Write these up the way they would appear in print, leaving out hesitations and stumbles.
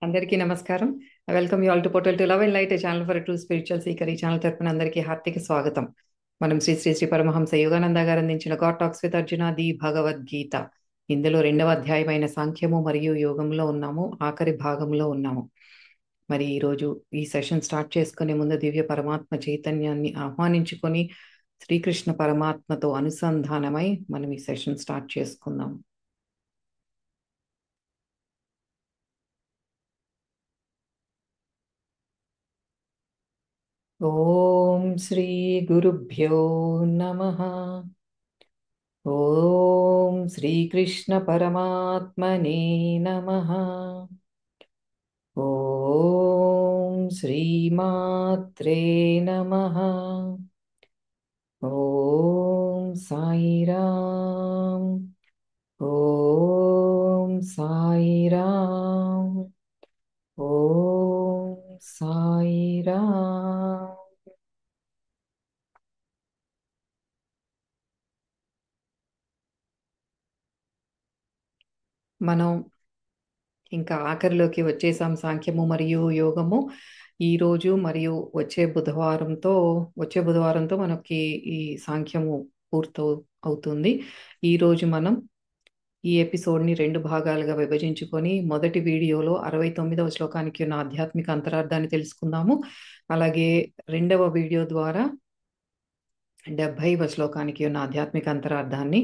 అందరికీ నమస్కారం. Welcome you all to portal to love and light, A channel for true spiritual seeker. ఈ channel తరపున అందరికీ హార్దిక స్వాగతం. మనం శ్రీ శ్రీ శ్రీ పరమహంస యోగానంద గారు అందించిన God talks with Arjuna the Bhagavad Gita, ఇందులో రెండవ అధ్యాయమైన సాంఖ్యము మరియు యోగంలో ఉన్నాము, ఆఖరి భాగంలో ఉన్నాము. మరి ఈరోజు ఈ సెషన్ స్టార్ట్ చేసుకునే ముందు దివ్య పరమాత్మ చైతన్యాన్ని ఆహ్వానించుకొని శ్రీకృష్ణ పరమాత్మతో అనుసంధానమై మనం ఈ సెషన్ స్టార్ట్ చేసుకుందాం. ఓం శ్రీ గురుభ్యో నమః. ఓం శ్రీకృష్ణ పరమాత్మనే నమః. ఓం శ్రీమాత్రే నమః. ఓం సాయిరామ్. ఓం సాయిరామ్. ఓం సాయిరామ్. మనం ఇంకా ఆఖరిలోకి వచ్చేసాం. సాంఖ్యము మరియు యోగము ఈ రోజు మరియు వచ్చే బుధవారంతో మనకి ఈ సాంఖ్యము పూర్తి అవుతుంది. ఈ రోజు మనం ఈ ఎపిసోడ్ని రెండు భాగాలుగా విభజించుకొని మొదటి వీడియోలో 69వ శ్లోకానికి ఉన్న ఆధ్యాత్మిక అంతరార్థాన్ని తెలుసుకుందాము. అలాగే రెండవ వీడియో ద్వారా 70వ శ్లోకానికి ఉన్న ఆధ్యాత్మిక అంతరార్థాన్ని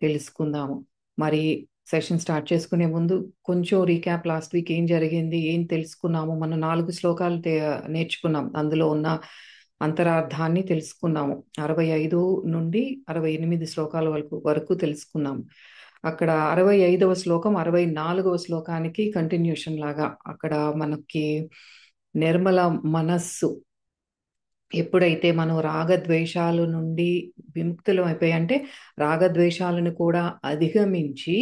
తెలుసుకుందాము. మరి సెషన్ స్టార్ట్ చేసుకునే ముందు కొంచెం రీక్యాప్, లాస్ట్ వీక్ ఏం జరిగింది, ఏం తెలుసుకున్నాము. మనం 4 శ్లోకాలు నేర్చుకున్నాం, అందులో ఉన్న అంతరార్థాన్ని తెలుసుకున్నాము. 65 నుండి 68 శ్లోకాల వరకు తెలుసుకున్నాము. అక్కడ 65వ శ్లోకం 64వ శ్లోకానికి కంటిన్యూషన్ లాగా అక్కడ మనకి నిర్మల మనస్సు, ఎప్పుడైతే మనం రాగద్వేషాల నుండి విముక్తులం అయిపోయి, అంటే రాగద్వేషాలను కూడా అధిగమించి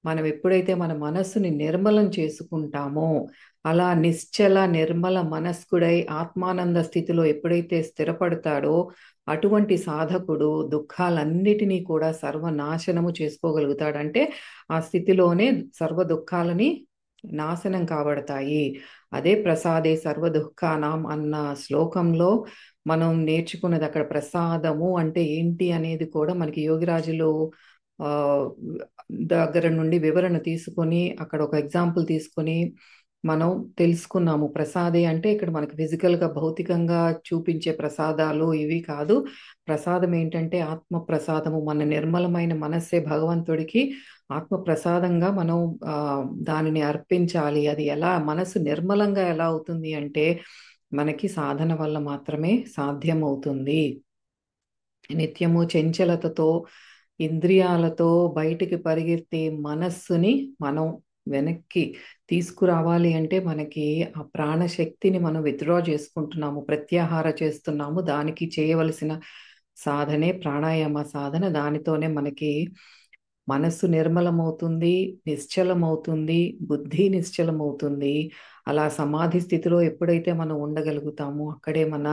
మనం ఎప్పుడైతే మన మనస్సుని నిర్మలం చేసుకుంటామో, అలా నిశ్చల నిర్మల మనస్కుడై ఆత్మానంద స్థితిలో ఎప్పుడైతే స్థిరపడతాడో అటువంటి సాధకుడు దుఃఖాలన్నిటినీ కూడా సర్వనాశనము చేసుకోగలుగుతాడు. అంటే ఆ స్థితిలోనే సర్వ దుఃఖాలని నాశనం కాబడతాయి. అదే ప్రసాదే సర్వ దుఃఖానాం అన్న శ్లోకంలో మనం నేర్చుకున్నది. అక్కడ ప్రసాదము అంటే ఏంటి అనేది కూడా మనకి యోగిరాజులు ఆ దగ్గర నుండి వివరణ తీసుకొని అక్కడ ఒక ఎగ్జాంపుల్ తీసుకొని మనం తెలుసుకున్నాము. ప్రసాదే అంటే ఇక్కడ మనకి ఫిజికల్గా భౌతికంగా చూపించే ప్రసాదాలు ఇవి కాదు. ప్రసాదం ఏంటంటే ఆత్మ ప్రసాదము. మన నిర్మలమైన మనస్సే భగవంతుడికి ఆత్మ ప్రసాదంగా మనం దానిని అర్పించాలి. అది ఎలా మనసు నిర్మలంగా ఎలా అవుతుంది అంటే మనకి సాధన వల్ల మాత్రమే సాధ్యమవుతుంది. నిత్యము చంచలతతో ఇంద్రియాలతో బయటికి పరిగెత్తే మనస్సుని మనం వెనక్కి తీసుకురావాలి అంటే మనకి ఆ ప్రాణశక్తిని మనం విత్డ్రా చేసుకుంటున్నాము, ప్రత్యాహార చేస్తున్నాము. దానికి చేయవలసిన సాధనే ప్రాణాయామ సాధన. దానితోనే మనకి మనస్సు నిర్మలమవుతుంది, నిశ్చలమవుతుంది, బుద్ధి నిశ్చలమవుతుంది. అలా సమాధి స్థితిలో ఎప్పుడైతే మనం ఉండగలుగుతామో అక్కడే మన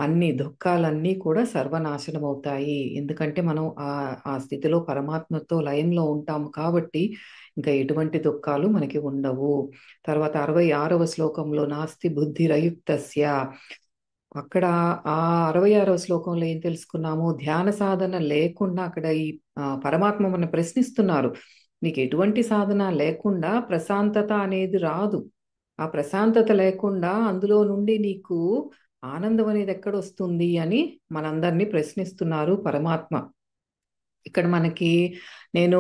అన్ని దుఃఖాలన్నీ కూడా సర్వనాశనం అవుతాయి. ఎందుకంటే మనం ఆ స్థితిలో పరమాత్మతో లయంలో ఉంటాము కాబట్టి ఇంకా ఎటువంటి దుఃఖాలు మనకి ఉండవు. తర్వాత 66వ శ్లోకంలో నాస్తి బుద్ధిరయుక్తస్య, అక్కడ ఆ 66వ శ్లోకంలో ఏం తెలుసుకున్నాము, ధ్యాన సాధన లేకుండా అక్కడ ఈ పరమాత్మ మన ప్రశ్నిస్తున్నారు. నీకు ఎటువంటి సాధన లేకుండా ప్రశాంతత అనేది రాదు. ఆ ప్రశాంతత లేకుండా అందులో నుండి నీకు ఆనందం అనేది ఎక్కడొస్తుంది అని మనందరినీ ప్రశ్నిస్తున్నారు పరమాత్మ. ఇక్కడ మనకి నేను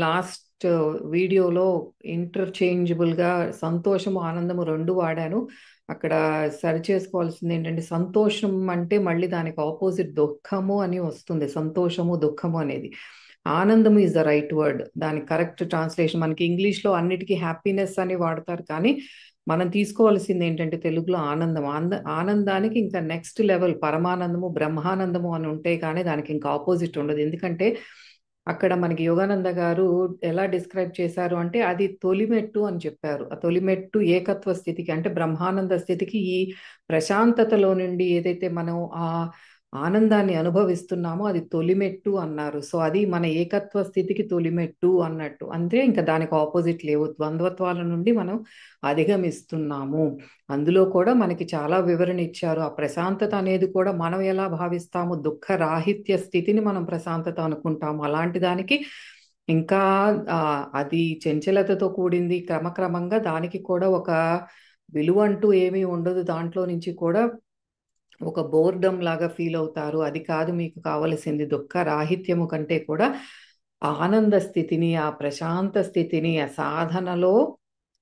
లాస్ట్ వీడియోలో ఇంటర్చేంజబుల్గా సంతోషము ఆనందము రెండు వాడాను. అక్కడ సరి చేసుకోవాల్సింది ఏంటంటే సంతోషం అంటే మళ్ళీ దానికి ఆపోజిట్ దుఃఖము అని వస్తుంది. సంతోషము దుఃఖము అనేది, ఆనందము ఈజ్ ద రైట్ వర్డ్. దానికి కరెక్ట్ ట్రాన్స్లేషన్ మనకి ఇంగ్లీష్లో అన్నిటికీ హ్యాపీనెస్ అని వాడతారు, కానీ మనం తీసుకోవాల్సింది ఏంటంటే తెలుగులో ఆనందం. ఆనందానికి ఇంకా నెక్స్ట్ లెవెల్ పరమానందము బ్రహ్మానందము అని ఉంటాయి, కానీ దానికి ఇంకా ఆపోజిట్ ఉండదు. ఎందుకంటే అక్కడ మనకి యోగానంద గారు ఎలా డిస్క్రైబ్ చేశారు అంటే అది తొలిమెట్టు అని చెప్పారు. ఆ తొలిమెట్టు ఏకత్వ స్థితికి, అంటే బ్రహ్మానంద స్థితికి. ఈ ప్రశాంతతలో నుండి ఏదైతే మనం ఆనందాన్ని అనుభవిస్తున్నామో అది తొలిమెట్టు అన్నారు. సో అది మన ఏకత్వ స్థితికి తొలిమెట్టు అన్నట్టు. అంటే ఇంకా దానికి ఆపోజిట్ లేవు, ద్వంద్వత్వాల నుండి మనం అధిగమిస్తున్నాము. అందులో కూడా మనకి చాలా వివరణ ఇచ్చారు. ఆ ప్రశాంతత అనేది కూడా మనం ఎలా భావిస్తాము, దుఃఖ రాహిత్య స్థితిని మనం ప్రశాంతత అనుకుంటాము. అలాంటి దానికి ఇంకా అది చంచలతతో కూడింది. క్రమక్రమంగా దానికి కూడా ఒక విలువ అంటూ ఏమీ ఉండదు. దాంట్లో నుంచి కూడా ఒక బోర్డమ్ లాగా ఫీల్ అవుతారు. అది కాదు మీకు కావలసింది. దుఃఖ రాహిత్యము కంటే కూడా ఆనంద స్థితిని, ఆ ప్రశాంత స్థితిని, ఆ సాధనలో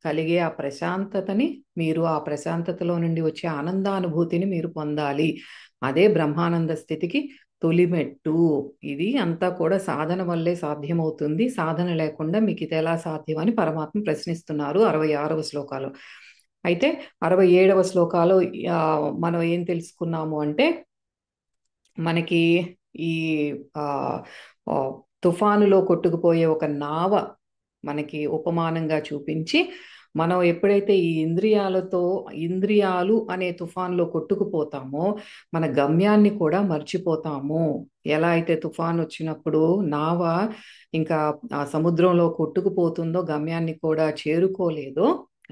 కలిగే ఆ ప్రశాంతతని, మీరు ఆ ప్రశాంతతలో నుండి వచ్చే ఆనందానుభూతిని మీరు పొందాలి. అదే బ్రహ్మానంద స్థితికి తొలిమెట్టు. ఇది అంతా కూడా సాధన వల్లే సాధ్యమవుతుంది. సాధన లేకుండా మీకు ఇది ఎలా సాధ్యం అని పరమాత్మ ప్రశ్నిస్తున్నారు 66వ శ్లోకాలు. అయితే 67వ శ్లోకాలో మనం ఏం తెలుసుకున్నాము అంటే, మనకి ఈ ఆ, ఆ, తుఫానులో కొట్టుకుపోయే ఒక నావ మనకి ఉపమానంగా చూపించి, మనం ఎప్పుడైతే ఈ ఇంద్రియాలు అనే తుఫాన్లో కొట్టుకుపోతామో మన గమ్యాన్ని కూడా మర్చిపోతాము. ఎలా అయితే తుఫాన్ వచ్చినప్పుడు నావ ఇంకా ఆ సముద్రంలో కొట్టుకుపోతుందో, గమ్యాన్ని కూడా చేరుకోలేదో,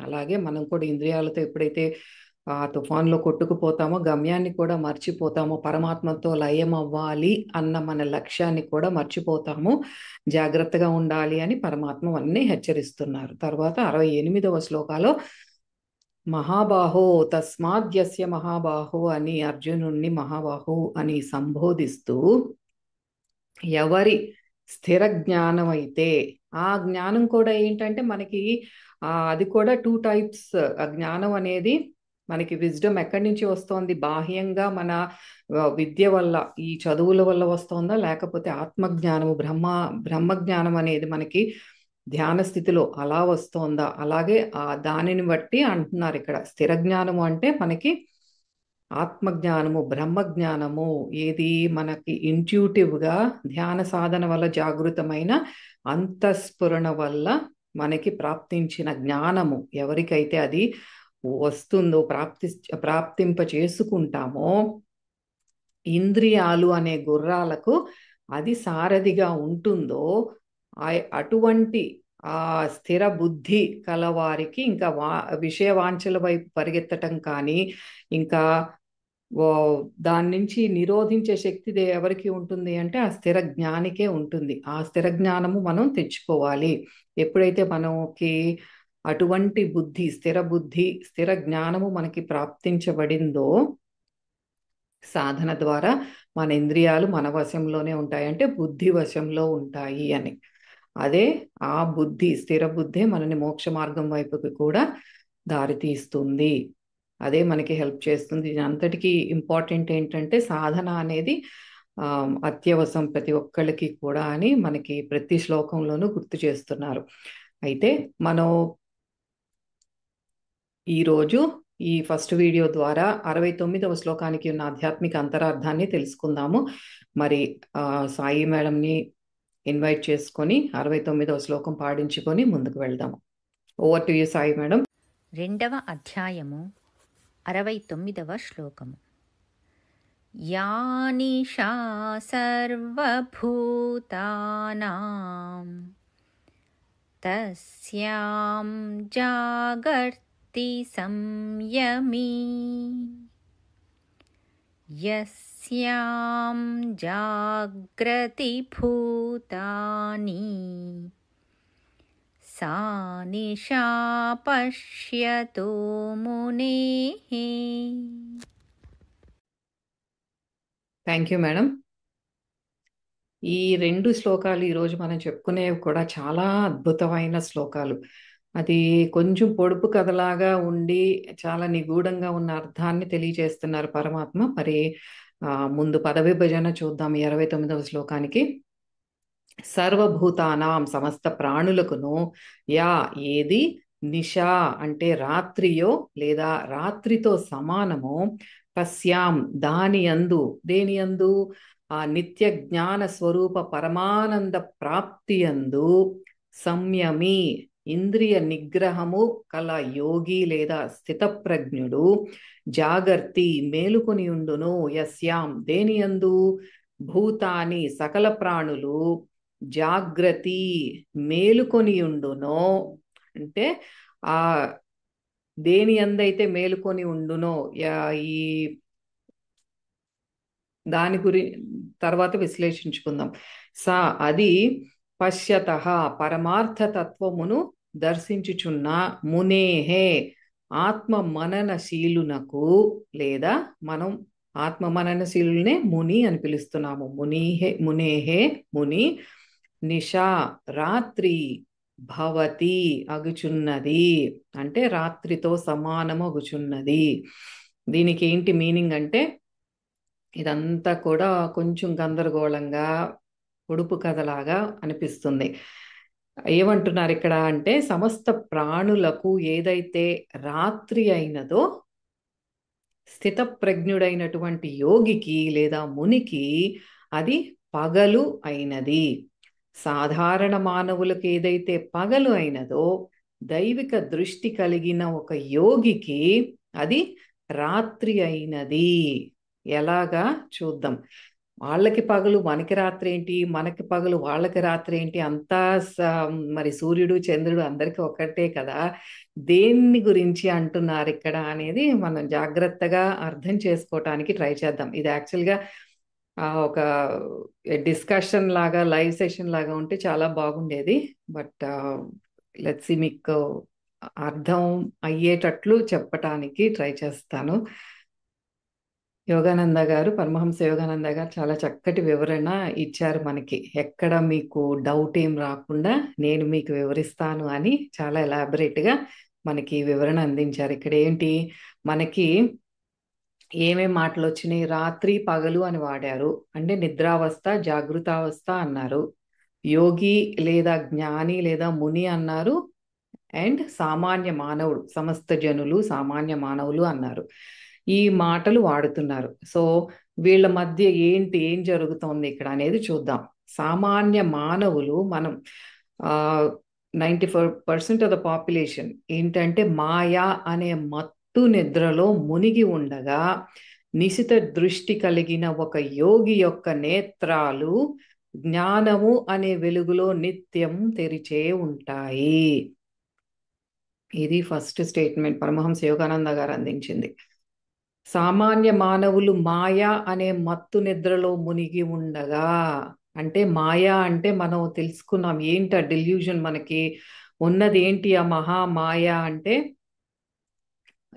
అలాగే మనం కూడా ఇంద్రియాలతో ఎప్పుడైతే ఆ తుఫాన్లో కొట్టుకుపోతామో గమ్యాన్ని కూడా మర్చిపోతాము. పరమాత్మతో లయం అవ్వాలి అన్న మన లక్ష్యాన్ని కూడా మర్చిపోతాము. జాగ్రత్తగా ఉండాలి అని పరమాత్మ అన్నీ హెచ్చరిస్తున్నారు. తర్వాత 68వ శ్లోకాలో మహాబాహో తస్మాద్యస్య మహాబాహో అని అర్జునుణ్ణి మహాబాహో అని సంబోధిస్తూ, ఎవరి స్థిర జ్ఞానం అయితే, ఆ జ్ఞానం కూడా ఏంటంటే మనకి అది కూడా టూ టైప్స్. ఆ జ్ఞానం అనేది మనకి విజ్డమ్ ఎక్కడి నుంచి వస్తోంది, బాహ్యంగా మన విద్య వల్ల, ఈ చదువుల వల్ల వస్తోందా, లేకపోతే ఆత్మజ్ఞానము బ్రహ్మజ్ఞానం అనేది మనకి ధ్యాన స్థితిలో అలా వస్తోందా? అలాగే దానిని బట్టి అంటున్నారు ఇక్కడ. స్థిర జ్ఞానము అంటే మనకి ఆత్మజ్ఞానము, బ్రహ్మజ్ఞానము, ఏది మనకి ఇంట్యూటివ్గా ధ్యాన సాధన వల్ల జాగృతమైన అంతఃస్ఫురణ వల్ల మనకి ప్రాప్తించిన జ్ఞానము, ఎవరికైతే అది వస్తుందో, ప్రాప్తింప చేసుకుంటామో, ఇంద్రియాలు అనే గుర్రాలకు అది సారథిగా ఉంటుందో, అటువంటి ఆ స్థిర బుద్ధి కలవారికి ఇంకా విషయ వాంఛల వైపు పరిగెత్తటం కానీ, ఇంకా దాని నుంచి నిరోధించే శక్తి ఎవరికి ఉంటుంది అంటే ఆ స్థిర జ్ఞానికే ఉంటుంది. ఆ స్థిర జ్ఞానము మనం తెచ్చుకోవాలి. ఎప్పుడైతే మనకి అటువంటి బుద్ధి, స్థిర బుద్ధి, స్థిర జ్ఞానము మనకి ప్రాప్తించబడిందో, సాధన ద్వారా మన ఇంద్రియాలు మన వశంలోనే ఉంటాయి, అంటే బుద్ధి వశంలో ఉంటాయి అని. అదే ఆ బుద్ధి, స్థిర బుద్ధే మనని మోక్ష మార్గం వైపుకి కూడా దారితీస్తుంది. అదే మనకి హెల్ప్ చేస్తుంది. దీని అంతటికీ ఇంపార్టెంట్ ఏంటంటే సాధన అనేది అత్యవసరం ప్రతి ఒక్కళ్ళకి కూడా అని మనకి ప్రతి శ్లోకంలోనూ గుర్తు చేస్తున్నారు. అయితే మనం ఈరోజు ఈ ఫస్ట్ వీడియో ద్వారా 69వ శ్లోకానికి ఉన్న ఆధ్యాత్మిక అంతరార్థాన్ని తెలుసుకుందాము. మరి సాయి మేడంని ఇన్వైట్ చేసుకొని 69వ శ్లోకం పాడించుకొని ముందుకు వెళ్దాము. Over to you Sai madam. 2వ అధ్యాయము 69వ శ్లోకము. యానిషా సర్వభూతానాం తస్యాం జాగర్తి సంయమీ యస్యాం జాగ్రతి భూతాని సా నిశా పశ్యతో మునేః. Thank you madam. ఈ 2 శ్లోకాలు ఈరోజు మనం చెప్పుకునేవి కూడా చాలా అద్భుతమైన శ్లోకాలు. అది కొంచెం పొడుపు కథలాగా ఉండి చాలా నిగూఢంగా ఉన్న అర్థాన్ని తెలియజేస్తున్నారు పరమాత్మ. మరి ముందు పద విభజన చూద్దాం. 69వ శ్లోకానికి. సర్వభూతానాం సమస్త ప్రాణులకును, యా ఏది, నిశా అంటే రాత్రియో లేదా రాత్రితో సమానమో, తస్యాం దాని యందు, దేని యందు, ఆ నిత్య జ్ఞాన స్వరూప పరమానంద ప్రాప్తి యందు, సంయమి ఇంద్రియ నిగ్రహము కల యోగి లేదా స్థితప్రజ్ఞుడు జాగర్తి మేలుకొని ఉండును. యస్యాం దేనియందు భూతాని సకల ప్రాణులు జాగ్రతి మేలుకొని ఉండునో, అంటే ఆ దేని అందైతే మేలుకొని ఉండునో, ఈ దాని తర్వాత విశ్లేషించుకుందాం. సా అది పశ్యత పరమార్థ తత్వమును దర్శించుచున్న మునేహే ఆత్మ మననశీలునకు, లేదా మనం ఆత్మ మననశీలునే ముని అని పిలుస్తున్నాము. మునేహే ముని నిషా రాత్రి భవతి అగుచున్నది, అంటే రాత్రితో సమానము అగుచున్నది. దీనికి ఏంటి మీనింగ్ అంటే, ఇదంతా కూడా కొంచెం గందరగోళంగా పొడుపు కథలాగా అనిపిస్తుంది. ఏమంటున్నారు ఇక్కడ అంటే, సమస్త ప్రాణులకు ఏదైతే రాత్రి అయినదో స్థితప్రజ్ఞుడైనటువంటి యోగికి లేదా మునికి అది పగలు అయినది. సాధారణ మానవులకు ఏదైతే పగలు అయినదో దైవిక దృష్టి కలిగిన ఒక యోగికి అది రాత్రి అయినది. ఎలాగా చూద్దాం. వాళ్ళకి పగలు మనకి రాత్రి ఏంటి, మనకి పగలు వాళ్ళకి రాత్రి ఏంటి? అంతా మరి సూర్యుడు చంద్రుడు అందరికీ ఒకటే కదా. దేన్ని గురించి అంటున్నారు ఇక్కడ అనేది మనం జాగ్రత్తగా అర్థం చేసుకోవటానికి ట్రై చేద్దాం. ఇది యాక్చువల్గా ఒక డిస్కషన్ లాగా, లైవ్ సెషన్ లాగా ఉంటే చాలా బాగుండేది. బట్ లెట్స్ మీకు అర్థం అయ్యేటట్లు చెప్పటానికి ట్రై చేస్తాను. యోగానంద గారు, పరమహంస యోగానంద గారు చాలా చక్కటి వివరణ ఇచ్చారు మనకి. ఎక్కడ మీకు డౌట్ ఏం రాకుండా నేను మీకు వివరిస్తాను అని చాలా ఎలాబరేట్గా మనకి వివరణ అందించారు. ఇక్కడ ఏంటి మనకి ఏమేం మాటలు వచ్చినాయి? రాత్రి పగలు అని వాడారు, అంటే నిద్రావస్థ జాగృతావస్థ అన్నారు. యోగి లేదా జ్ఞాని లేదా ముని అన్నారు. అండ్ సామాన్య మానవుడు, సమస్త జనులు సామాన్య మానవులు అన్నారు. ఈ మాటలు వాడుతున్నారు. సో వీళ్ళ మధ్య ఏం జరుగుతోంది ఇక్కడ అనేది చూద్దాం. సామాన్య మానవులు, మనం 94% ఆఫ్ ద పాపులేషన్ ఏంటంటే మాయా అనే మత్తు నిద్రలో మునిగి ఉండగా నిశిత దృష్టి కలిగిన ఒక యోగి యొక్క నేత్రాలు జ్ఞానము అనే వెలుగులో నిత్యం తెరిచే ఉంటాయి. ఇది ఫస్ట్ స్టేట్మెంట్ పరమహంస యోగానంద గారు అందించింది. సామాన్య మానవులు మాయా అనే మత్తు నిద్రలో మునిగి ఉండగా, అంటే మాయా అంటే మనం తెలుసుకున్నాం ఏంటి ఆ డెల్యూజన్, మనకి ఉన్నది ఏంటి ఆ మహామాయ అంటే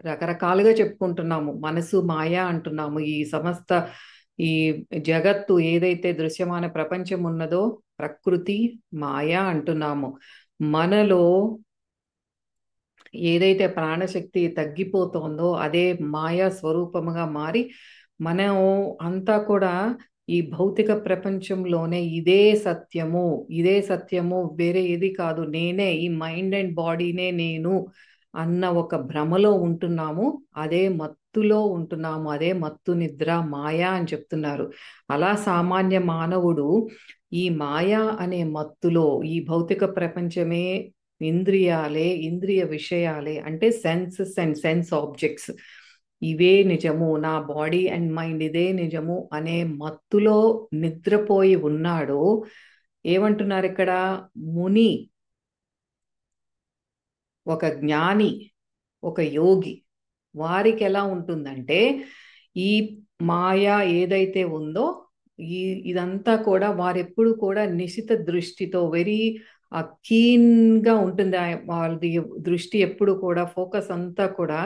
రకరకాలుగా చెప్పుకుంటున్నాము. మనసు మాయా అంటున్నాము. ఈ సమస్త ఈ జగత్తు ఏదైతే దృశ్యమాన ప్రపంచం ఉన్నదో ప్రకృతి మాయా అంటున్నాము. మనలో ఏదైతే ప్రాణశక్తి తగ్గిపోతుందో అదే మాయా స్వరూపముగా మారి మనం అంతా కూడా ఈ భౌతిక ప్రపంచంలోనే ఇదే సత్యము వేరే ఏది కాదు, నేనే, ఈ మైండ్ అండ్ బాడీనే నేను అన్న ఒక భ్రమలో ఉంటున్నాము. అదే మత్తులో ఉంటున్నాము. అదే మత్తు నిద్ర మాయా అని చెప్తున్నారు. అలా సామాన్య మానవుడు ఈ మాయా అనే మత్తులో, ఈ భౌతిక ప్రపంచమే ఇంద్రియాలే, ఇంద్రియ విషయాలే, అంటే సెన్సెస్ అండ్ సెన్స్ ఆబ్జెక్ట్స్ ఇవే నిజము, నా బాడీ అండ్ మైండ్ ఇదే నిజము అనే మత్తులో నిద్రపోయి ఉన్నాడు. ఏమంటున్నారు ఇక్కడ? ముని, ఒక జ్ఞాని, ఒక యోగి, వారికి ఎలా ఉంటుందంటే ఈ మాయా ఏదైతే ఉందో ఇదంతా కూడా వారెప్పుడు కూడా నిశిత దృష్టితో వెరీ కీన్గా ఉంటుంది. వాళ్ళది దృష్టి ఎప్పుడు కూడా ఫోకస్ అంతా కూడా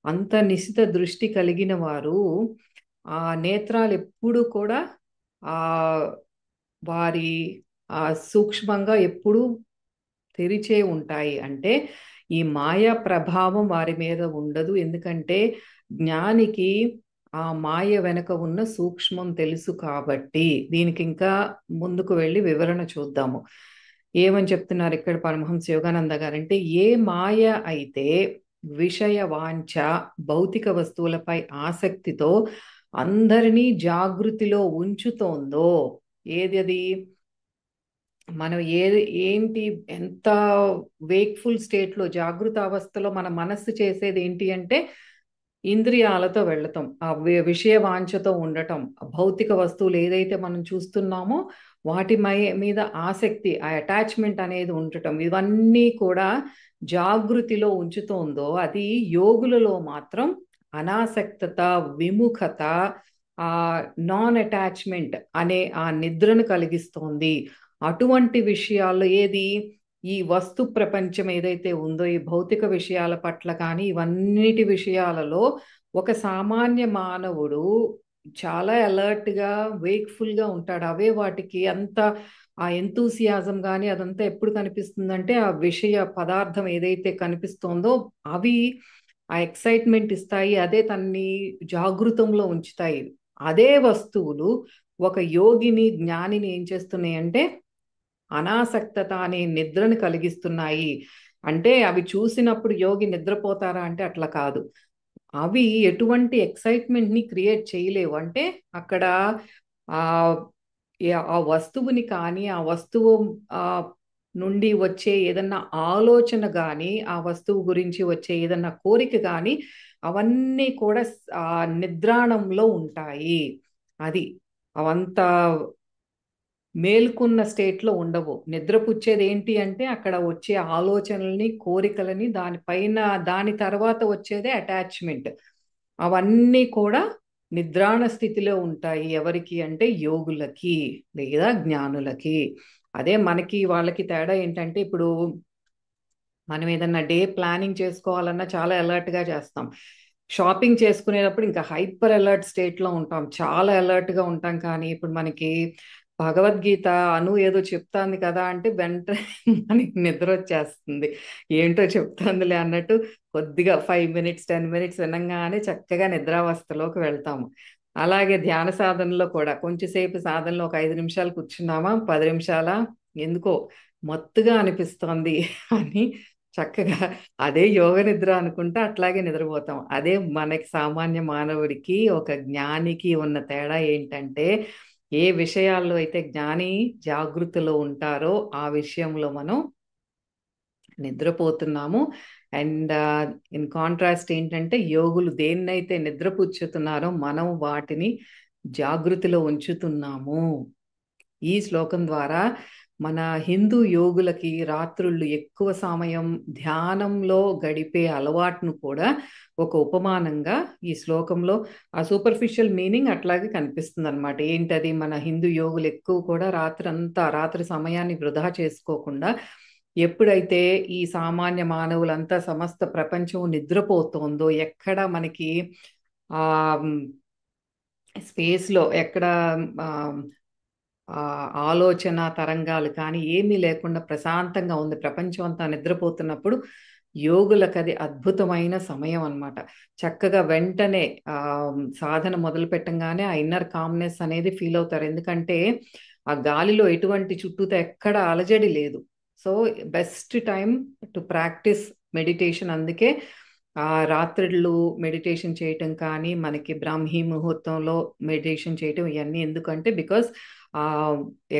అంత నిశిత దృష్టి కలిగిన వారు ఆ నేత్రాలు ఎప్పుడు కూడా ఆ వారి సూక్ష్మంగా ఎప్పుడు తెరిచే ఉంటాయి. అంటే ఈ మాయా ప్రభావం వారి మీద ఉండదు. ఎందుకంటే జ్ఞానికి ఆ మాయ వెనక ఉన్న సూక్ష్మం తెలుసు కాబట్టి. దీనికి ఇంకా ముందుకు వెళ్ళి వివరణ చూద్దాము. ఏమని చెప్తున్నారు ఇక్కడ పరమహంస యోగానంద గారు అంటే, ఏ మాయ అయితే విషయ వాంఛ, భౌతిక వస్తువులపై ఆసక్తితో అందరినీ జాగృతిలో ఉంచుతోందో, ఏది అది? మనం ఏంటి ఎంత వేక్ఫుల్ స్టేట్లో జాగృత అవస్థలో మన మనస్సు చేసేది ఏంటి అంటే ఇంద్రియాలతో వెళ్ళటం, ఆ విషయ వాంఛతో ఉండటం, భౌతిక వస్తువులు ఏదైతే మనం చూస్తున్నామో వాటి మీద ఆసక్తి, ఆ అటాచ్మెంట్ అనేది ఉండటం, ఇవన్నీ కూడా జాగృతిలో ఉంచుతోందో అది యోగులలో మాత్రం అనాసక్తత, విముఖత, ఆ నాన్ అటాచ్మెంట్ అనే ఆ నిద్రను కలిగిస్తోంది. అటువంటి విషయాల్లో ఏది ఈ వస్తు ప్రపంచం ఏదైతే ఉందో ఈ భౌతిక విషయాల పట్ల కానీ ఇవన్నిటి విషయాలలో ఒక సామాన్య మానవుడు చాలా అలర్ట్గా వేక్ఫుల్గా ఉంటాడు. అవే వాటికి అంత ఆ ఎంతూసియాజం కానీ అదంతా ఎప్పుడు కనిపిస్తుందంటే ఆ విషయ పదార్థం ఏదైతే కనిపిస్తోందో అవి ఆ ఎక్సైట్మెంట్ ఇస్తాయి, అదే తన్ని జాగృతంలో ఉంచుతాయి. అదే వస్తువులు ఒక యోగిని, జ్ఞానిని ఏం చేస్తున్నాయి అంటే అనాసక్తత అనే నిద్రను కలిగిస్తున్నాయి. అంటే అవి చూసినప్పుడు యోగి నిద్రపోతారా అంటే అట్లా కాదు. అవి ఎటువంటి ఎక్సైట్మెంట్ ని క్రియేట్ చేయలేవు. అంటే అక్కడ ఆ ఆ వస్తువుని కానీ ఆ వస్తువు ఆ నుండి వచ్చే ఏదన్నా ఆలోచన కానీ ఆ వస్తువు గురించి వచ్చే ఏదన్నా కోరిక కానీ అవన్నీ కూడా ఆ నిద్రాణంలో ఉంటాయి. అది అవంతా మేల్కొన్న స్టేట్లో ఉండవు. నిద్రపుచ్చేది ఏంటి అంటే అక్కడ వచ్చే ఆలోచనల్ని, కోరికలని, దానిపైన దాని తర్వాత వచ్చేదే అటాచ్మెంట్. అవన్నీ కూడా నిద్రాణ స్థితిలో ఉంటాయి. ఎవరికి అంటే యోగులకి లేదా జ్ఞానులకి. అదే మనకి వాళ్ళకి తేడా ఏంటంటే ఇప్పుడు మనం ఏదన్నా డే ప్లానింగ్ చేసుకోవాలన్నా చాలా అలర్ట్గా చేస్తాం. షాపింగ్ చేసుకునేటప్పుడు ఇంకా హైపర్ అలర్ట్ స్టేట్లో ఉంటాం, చాలా అలర్ట్గా ఉంటాం. కానీ ఇప్పుడు మనకి భగవద్గీత అను ఏదో చెప్తాంది కదా అంటే వెంటనే మనకి నిద్ర వచ్చేస్తుంది. ఏంటో చెప్తాందిలే అన్నట్టు కొద్దిగా 5 మినిట్స్ 10 మినిట్స్ వినంగానే చక్కగా నిద్రావస్థలోకి వెళ్తాము. అలాగే ధ్యాన సాధనలో కూడా కొంచెంసేపు సాధనలో ఒక 5 నిమిషాలు కూర్చున్నామా, 10 నిమిషాల ఎందుకో మత్తుగా అనిపిస్తోంది అని చక్కగా అదే యోగ నిద్ర అనుకుంటే అట్లాగే నిద్రపోతాం. అదే మనకి సామాన్య మానవుడికి ఒక జ్ఞానికి ఉన్న తేడా ఏంటంటే ఏ విషయాల్లో అయితే జ్ఞాని జాగృతిలో ఉంటారో ఆ విషయంలో మనం నిద్రపోతున్నాము. అండ్ ఇన్ కాంట్రాస్ట్ ఏంటంటే యోగులు దేన్నైతే నిద్రపుచ్చుతున్నారో మనం వాటిని జాగృతిలో ఉంచుతున్నాము. ఈ శ్లోకం ద్వారా మన హిందూ యోగులకి రాత్రుళ్ళు ఎక్కువ సమయం ధ్యానంలో గడిపే అలవాటును కూడా ఒక ఉపమానంగా ఈ శ్లోకంలో ఆ సూపర్ఫిషియల్ మీనింగ్ అట్లాగే కనిపిస్తుంది అనమాట. ఏంటది, మన హిందూ యోగులు ఎక్కువ కూడా రాత్రి సమయాన్ని వృధా చేసుకోకుండా ఎప్పుడైతే ఈ సామాన్య మానవులంతా సమస్త ప్రపంచం నిద్రపోతోందో ఎక్కడ మనకి ఆ స్పేస్లో ఎక్కడ ఆ ఆలోచన తరంగాలు కానీ ఏమీ లేకుండా ప్రశాంతంగా ఉంది, ప్రపంచం అంతా నిద్రపోతున్నప్పుడు యోగులకు అది అద్భుతమైన సమయం అన్నమాట. చక్కగా వెంటనే సాధన మొదలు పెట్టంగానే ఆ ఇన్నర్ కామ్నెస్ అనేది ఫీల్ అవుతారు. ఎందుకంటే ఆ గాలిలో ఎటువంటి చుట్టూతో ఎక్కడ అలజడి లేదు. So best time to practice meditation. అందుకే ఆ రాత్రిళ్ళు మెడిటేషన్ చేయటం కానీ మనకి బ్రాహ్మీ ముహూర్తంలో మెడిటేషన్ చేయటం ఇవన్నీ ఎందుకంటే బికాస్ ఆ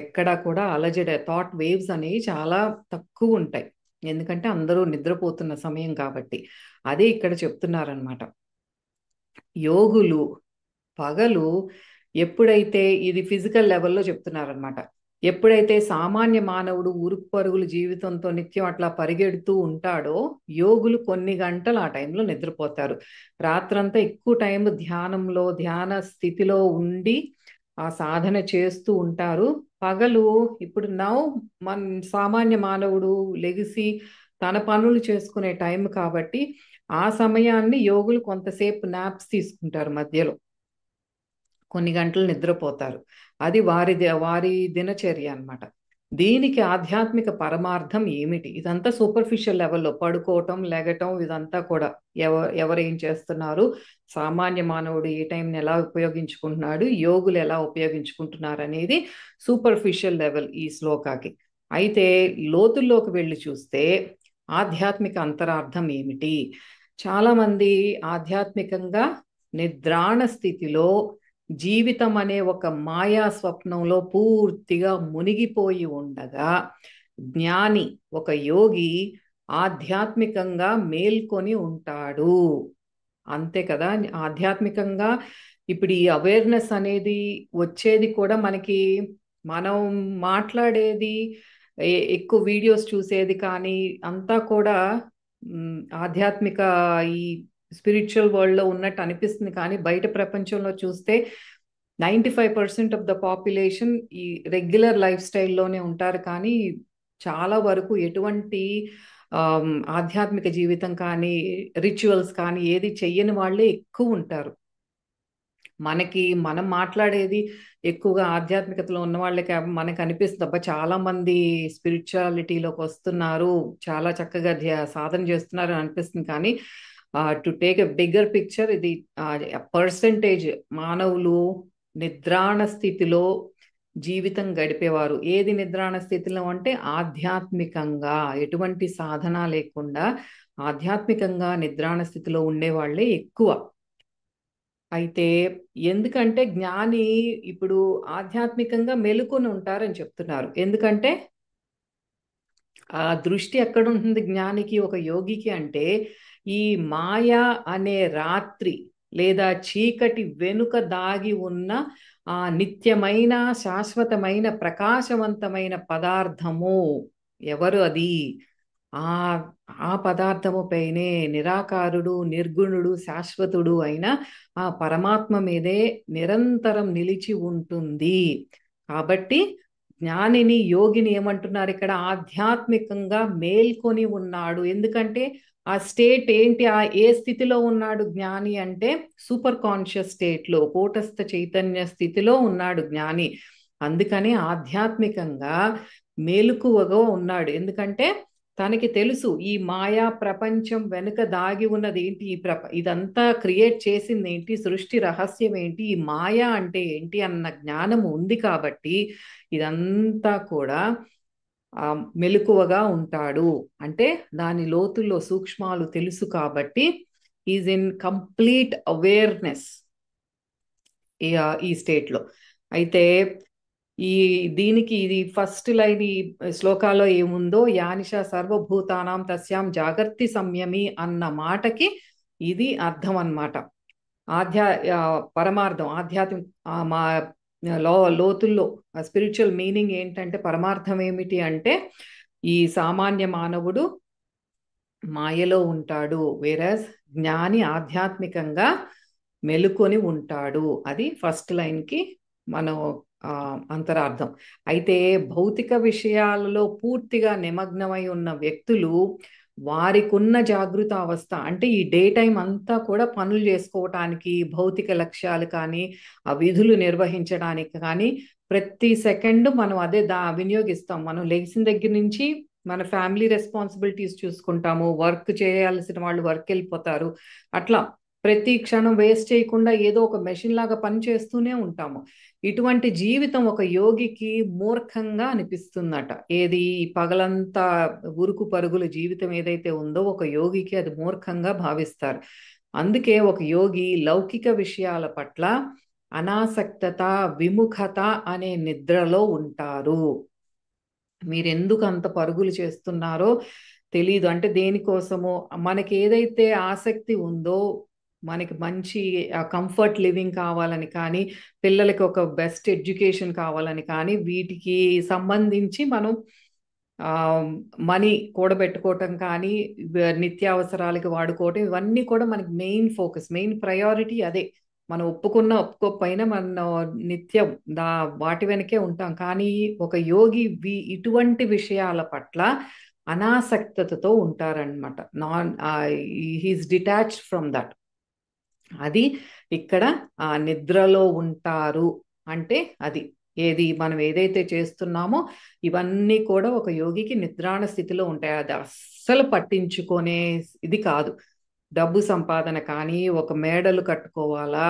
ఎక్కడ కూడా అలజడి థాట్ వేవ్స్ అనేవి చాలా తక్కువ ఉంటాయి. ఎందుకంటే అందరూ నిద్రపోతున్న సమయం కాబట్టి. అదే ఇక్కడ చెప్తున్నారనమాట. యోగులు పగలు ఎప్పుడైతే ఇది ఫిజికల్ లెవెల్లో చెప్తున్నారనమాట. ఎప్పుడైతే సామాన్య మానవుడు ఉరుకు పరుగుల జీవితంతో నిత్యం అట్లా పరిగెడుతూ ఉంటాడో యోగులు కొన్ని గంటలు ఆ టైంలో నిద్రపోతారు. రాత్రంతా ఎక్కువ టైం ధ్యానంలో ధ్యాన స్థితిలో ఉండి ఆ సాధన చేస్తూ ఉంటారు. పగలు ఇప్పుడు మన సామాన్య మానవుడు లెగిసి తన పనులు చేసుకునే టైం కాబట్టి ఆ సమయాన్ని యోగులు కొంతసేపు నాప్స్ తీసుకుంటారు, మధ్యలో కొన్ని గంటలు నిద్రపోతారు. అది వారి దినచర్య అన్నమాట. దీనికి ఆధ్యాత్మిక పరమార్థం ఏమిటి? ఇదంతా సూపర్ఫిషియల్ లెవెల్లో పడుకోవటం లెగటం ఇదంతా కూడా ఎవరు ఏం చేస్తున్నారు, సామాన్య మానవుడు ఏ టైంని ఎలా ఉపయోగించుకుంటున్నాడు, యోగులు ఎలా ఉపయోగించుకుంటున్నారు అనేది సూపర్ఫిషియల్ లెవెల్ ఈ శ్లోకాకి. అయితే లోతుల్లోకి వెళ్ళి చూస్తే ఆధ్యాత్మిక అంతరార్థం ఏమిటి? చాలా మంది ఆధ్యాత్మికంగా నిద్రాణ స్థితిలో జీవితం అనే ఒక మాయా స్వప్నంలో పూర్తిగా మునిగిపోయి ఉండగా జ్ఞాని, ఒక యోగి ఆధ్యాత్మికంగా మేల్కొని ఉంటాడు. అంతే కదా. ఆధ్యాత్మికంగా ఇప్పుడు ఈ అవేర్నెస్ అనేది వచ్చేది కూడా మనకి, మనం మాట్లాడేది, ఎక్కువ వీడియోస్ చూసేది కానీ అంతా కూడా ఆధ్యాత్మిక ఈ స్పిరిచువల్ వరల్డ్లో ఉన్నట్టు అనిపిస్తుంది. కానీ బయట ప్రపంచంలో చూస్తే 95% ఆఫ్ ద పాపులేషన్ ఈ రెగ్యులర్ లైఫ్ స్టైల్లోనే ఉంటారు. కానీ చాలా వరకు ఎటువంటి ఆధ్యాత్మిక జీవితం కానీ రిచువల్స్ కానీ ఏది చెయ్యని వాళ్ళే ఎక్కువ ఉంటారు. మనం మాట్లాడేది ఎక్కువగా ఆధ్యాత్మికతలో ఉన్న వాళ్ళకి మనకు అనిపిస్తుంది, అబ్బా చాలా మంది స్పిరిచువాలిటీలోకి వస్తున్నారు, చాలా చక్కగా సాధన చేస్తున్నారు అని అనిపిస్తుంది. కానీ to take a bigger picture, ఇది పర్సంటేజ్ మానవులు నిద్రాణ స్థితిలో జీవితం గడిపేవారు. ఏది నిద్రాణ స్థితిలో అంటే ఆధ్యాత్మికంగా ఎటువంటి సాధన లేకుండా ఆధ్యాత్మికంగా నిద్రాణ స్థితిలో ఉండేవాళ్ళే ఎక్కువ. అయితే ఎందుకంటే జ్ఞాని ఇప్పుడు ఆధ్యాత్మికంగా మెలుకొని ఉంటారని చెప్తున్నారు. ఎందుకంటే ఆ దృష్టి ఎక్కడ ఉంటుంది జ్ఞానికి, ఒక యోగికి అంటే ఈ మాయా అనే రాత్రి లేదా చీకటి వెనుక దాగి ఉన్న ఆ నిత్యమైన శాశ్వతమైన ప్రకాశవంతమైన పదార్థము ఎవరు అది, ఆ ఆ పదార్థము పైనే నిరాకారుడు, నిర్గుణుడు, శాశ్వతుడు అయిన ఆ పరమాత్మ మీదే నిరంతరం నిలిచి ఉంటుంది. కాబట్టి జ్ఞానిని, యోగిని ఏమంటున్నారు ఇక్కడ, ఆధ్యాత్మికంగా మేల్కొని ఉన్నాడు. ఎందుకంటే ఆ స్టేట్ ఏంటి, ఏ స్థితిలో ఉన్నాడు జ్ఞాని అంటే సూపర్ కాన్షియస్ స్టేట్లో, కూటస్థ చైతన్య స్థితిలో ఉన్నాడు జ్ఞాని. అందుకని ఆధ్యాత్మికంగా మేలుకువగా ఉన్నాడు. ఎందుకంటే తనకి తెలుసు ఈ మాయా ప్రపంచం వెనుక దాగి ఉన్నది ఏంటి, ఇదంతా క్రియేట్ చేసింది ఏంటి, సృష్టి రహస్యం ఏంటి, ఈ మాయా అంటే ఏంటి అన్న జ్ఞానం ఉంది. కాబట్టి ఇదంతా కూడా మెలకువగా ఉంటాడు. అంటే దాని లోతుల్లో సూక్ష్మాలు తెలుసు కాబట్టి ఈజ్ ఇన్ కంప్లీట్ అవేర్నెస్ ఈ స్టేట్లో. అయితే దీనికి ఇది ఫస్ట్ లైన్ ఈ శ్లోకాలో ఏముందో, యానిష సర్వభూతానాం తస్యాం జాగర్తి సంయమి అన్న మాటకి ఇది అర్థం అన్నమాట. పరమార్థం ఆధ్యాత్మిక మా లోతుల్లో స్పిరిచువల్ మీనింగ్ ఏంటంటే, పరమార్థం ఏమిటి అంటే ఈ సామాన్య మానవుడు మాయలో ఉంటాడు, వేరస్ జ్ఞాని ఆధ్యాత్మికంగా మెలుకొని ఉంటాడు. అది ఫస్ట్ లైన్కి మనం అంతరార్థం. అయితే భౌతిక విషయాలలో పూర్తిగా నిమగ్నమై ఉన్న వ్యక్తులు వారికి ఉన్న జాగృత అవస్థ అంటే ఈ డే టైం అంతా కూడా పనులు చేసుకోవటానికి, భౌతిక లక్ష్యాలు కానీ ఆ విధులు నిర్వహించడానికి కానీ ప్రతి సెకండ్ మనం అదే వినియోగిస్తాం. మనం లేచిన దగ్గర నుంచి మన ఫ్యామిలీ రెస్పాన్సిబిలిటీస్ చూసుకుంటాము, వర్క్ చేయాల్సిన వాళ్ళు వర్క్ వెళ్ళిపోతారు, అట్లా ప్రతి క్షణం వేస్ట్ చేయకుండా ఏదో ఒక మెషిన్ లాగా పని చేస్తూనే ఉంటాము. ఇటువంటి జీవితం ఒక యోగికి మూర్ఖంగా అనిపిస్తుందట. ఏది పగలంతా ఉరుకు పరుగుల జీవితం ఏదైతే ఉందో ఒక యోగికి అది మూర్ఖంగా భావిస్తారు. అందుకే ఒక యోగి లౌకిక విషయాల పట్ల అనాసక్తత, విముఖత అనే నిద్రలో ఉంటారు. మీరెందుకు అంత పరుగులు చేస్తున్నారో తెలీదు. అంటే దేనికోసమో మనకి ఏదైతే ఆసక్తి ఉందో, మనకి మంచి కంఫర్ట్ లివింగ్ కావాలని కానీ, పిల్లలకి ఒక బెస్ట్ ఎడ్యుకేషన్ కావాలని కానీ, వీటికి సంబంధించి మనం మనీ కూడబెట్టుకోవటం కానీ, నిత్యావసరాలకి వాడుకోవటం, ఇవన్నీ కూడా మనకి మెయిన్ ఫోకస్, మెయిన్ ప్రయారిటీ అదే. మనం ఒప్పుకోకపోయినా మన నిత్యం వాటి వెనకే ఉంటాం. కానీ ఒక యోగి ఇటువంటి విషయాల పట్ల అనాసక్తతతో ఉంటారనమాట. He's detached from that. అది ఇక్కడ ఆ నిద్రలో ఉంటారు అంటే అది ఏది మనం ఏదైతే చేస్తున్నామో ఇవన్నీ కూడా ఒక యోగికి నిద్రాణ స్థితిలో ఉంటాయి. అది అస్సలు పట్టించుకునే ఇది కాదు. డబ్బు సంపాదన కానీ, ఒక మేడలు కట్టుకోవాలా,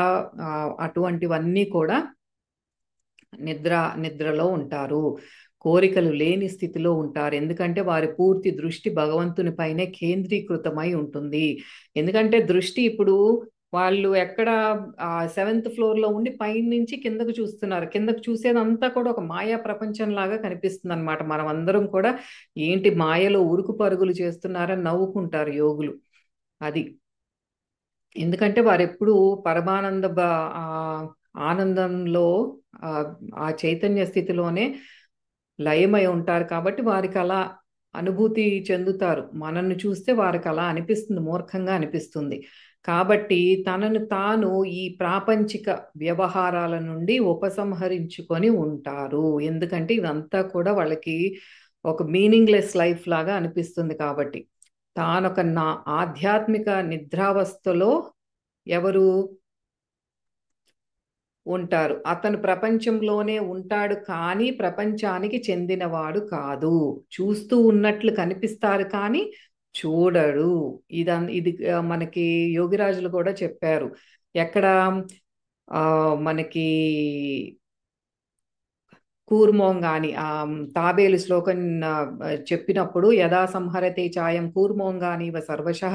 అటువంటివన్నీ కూడా నిద్రలో ఉంటారు. కోరికలు లేని స్థితిలో ఉంటారు. ఎందుకంటే వారి పూర్తి దృష్టి భగవంతుని పైనే కేంద్రీకృతమై ఉంటుంది. ఎందుకంటే దృష్టి ఇప్పుడు వాళ్ళు ఎక్కడ సెవెంత్ ఫ్లోర్ లో ఉండి పైన నుంచి కిందకు చూస్తున్నారు. కిందకు చూసేదంతా కూడా ఒక మాయా ప్రపంచం లాగా కనిపిస్తుంది అనమాట. మనం అందరం కూడా ఏంటి మాయలో ఉరుకు పరుగులు చేస్తున్నారని నవ్వుకుంటారు యోగులు. అది ఎందుకంటే వారు ఎప్పుడు పరమానంద ఆనందంలో ఆ ఆ చైతన్య స్థితిలోనే లయమై ఉంటారు కాబట్టి వారికి అలా అనుభూతి చెందుతారు. మనల్ని చూస్తే వారికి అలా అనిపిస్తుంది, మూర్ఖంగా అనిపిస్తుంది. కాబట్టి తనను తాను ఈ ప్రాపంచిక వ్యవహారాల నుండి ఉపసంహరించుకొని ఉంటారు. ఎందుకంటే ఇదంతా కూడా వాళ్ళకి ఒక మీనింగ్లెస్ లైఫ్ లాగా అనిపిస్తుంది. కాబట్టి తానొక ఆధ్యాత్మిక నిద్రావస్థలో ఎవరు ఉంటారు. అతను ప్రపంచంలోనే ఉంటాడు కానీ ప్రపంచానికి చెందినవాడు కాదు. చూస్తూ ఉన్నట్లు కనిపిస్తారు కానీ చూడడు. ఇది మనకి యోగిరాజులు కూడా చెప్పారు. ఎక్కడ మనకి కూర్మోంగాని తాబేలు శ్లోకం చెప్పినప్పుడు యదా సంహరతే చాయం కూర్మోంగానివ సర్వశః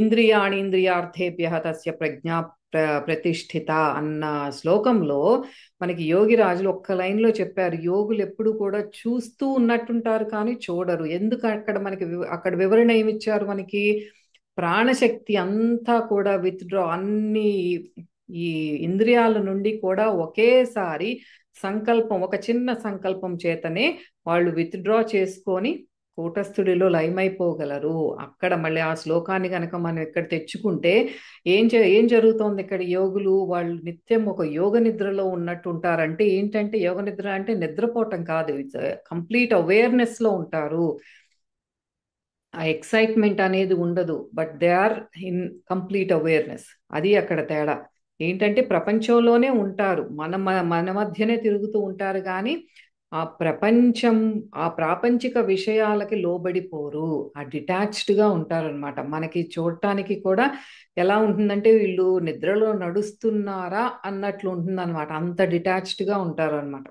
ఇంద్రియాణి ఇంద్రియార్థేభ్యః తస్య ప్రజ్ఞా ప్రతిష్ఠిత అన్న శ్లోకంలో మనకి యోగి రాజులు ఒక్క లైన్లో చెప్పారు. యోగులు ఎప్పుడు కూడా చూస్తూ ఉన్నట్టుంటారు కానీ చూడరు. ఎందుకు అక్కడ మనకి అక్కడ వివరణ ఏమిచ్చారు మనకి? ప్రాణశక్తి అంతా కూడా విత్డ్రా అన్ని ఈ ఇంద్రియాల నుండి కూడా ఒకేసారి సంకల్పం, ఒక చిన్న సంకల్పం చేతనే వాళ్ళు విత్డ్రా చేసుకొని కూటస్థుడిలో లయమైపోగలరు. అక్కడ మళ్ళీ ఆ శ్లోకాన్ని కనుక మనం ఇక్కడ తెచ్చుకుంటే ఏం జరుగుతోంది ఇక్కడ? యోగులు వాళ్ళు నిత్యం ఒక యోగ నిద్రలో ఉన్నట్టు ఉంటారంటే ఏంటంటే, యోగ నిద్ర అంటే నిద్రపోవటం కాదు, ఇట్స్ కంప్లీట్ అవేర్నెస్ లో ఉంటారు. ఆ ఎక్సైట్మెంట్ అనేది ఉండదు, but they are incomplete awareness. అది అక్కడ తేడా. ఏంటంటే ప్రపంచంలోనే ఉంటారు, మన మధ్యనే తిరుగుతూ ఉంటారు కానీ ఆ ప్రపంచం, ఆ ప్రాపంచిక విషయాలకి లోబడిపోరు. ఆ డిటాచ్డ్గా ఉంటారనమాట. మనకి చూడటానికి కూడా ఎలా ఉంటుందంటే వీళ్ళు నిద్రలో నడుస్తున్నారా అన్నట్లు ఉంటుందన్నమాట. అంత డిటాచ్డ్గా ఉంటారు అనమాట.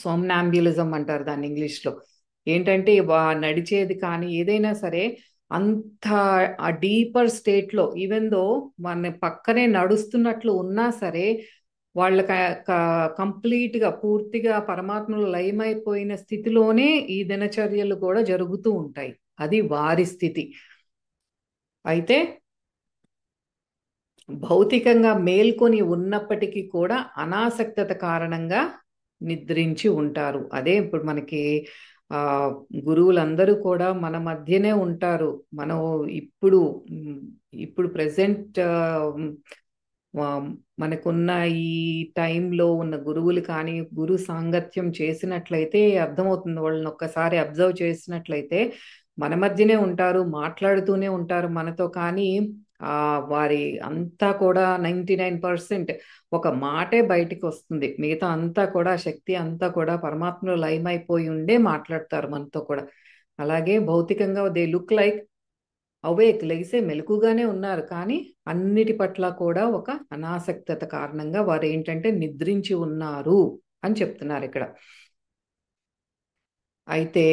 సోమ్నాంబ్యులిజం అంటారు దాన్ని ఇంగ్లీష్లో. ఏంటంటే నడిచేది కానీ ఏదైనా సరే అంత ఆ డీపర్ స్టేట్లో, ఈవెన్ దో మన పక్కనే నడుస్తున్నట్లు ఉన్నా సరే వాళ్ళకి కంప్లీట్గా పూర్తిగా పరమాత్మలో లయమైపోయిన స్థితిలోనే ఈ దినచర్యలు కూడా జరుగుతూ ఉంటాయి. అది వారి స్థితి. అయితే భౌతికంగా మేల్కొని ఉన్నప్పటికీ కూడా అనాసక్తత కారణంగా నిద్రించి ఉంటారు. అదే ఇప్పుడు మనకి ఆ గురువులందరూ కూడా మన మధ్యనే ఉంటారు. మనం ఇప్పుడు ఇప్పుడు ప్రెసెంట్ మనకున్న ఈ టైంలో ఉన్న గురువులు కానీ గురు సాంగత్యం చేసినట్లయితే అర్థమవుతుంది. వాళ్ళని ఒక్కసారి అబ్జర్వ్ చేసినట్లయితే మన మధ్యనే ఉంటారు, మాట్లాడుతూనే ఉంటారు మనతో. కానీ వారి అంతా కూడా 99% ఒక మాటే బయటికి వస్తుంది. మిగతా అంతా కూడా శక్తి అంతా కూడా పరమాత్మలో లయమైపోయి ఉండే మాట్లాడతారు మనతో కూడా. అలాగే భౌతికంగా దే లుక్ లైక్ అవేక్, లెగిసే మెలకుగానే ఉన్నారు కానీ అన్నిటి పట్ల కూడా ఒక అనాసక్తత కారణంగా వారు ఏంటంటే నిద్రించి ఉన్నారు అని చెప్తున్నారు ఇక్కడ. అయితే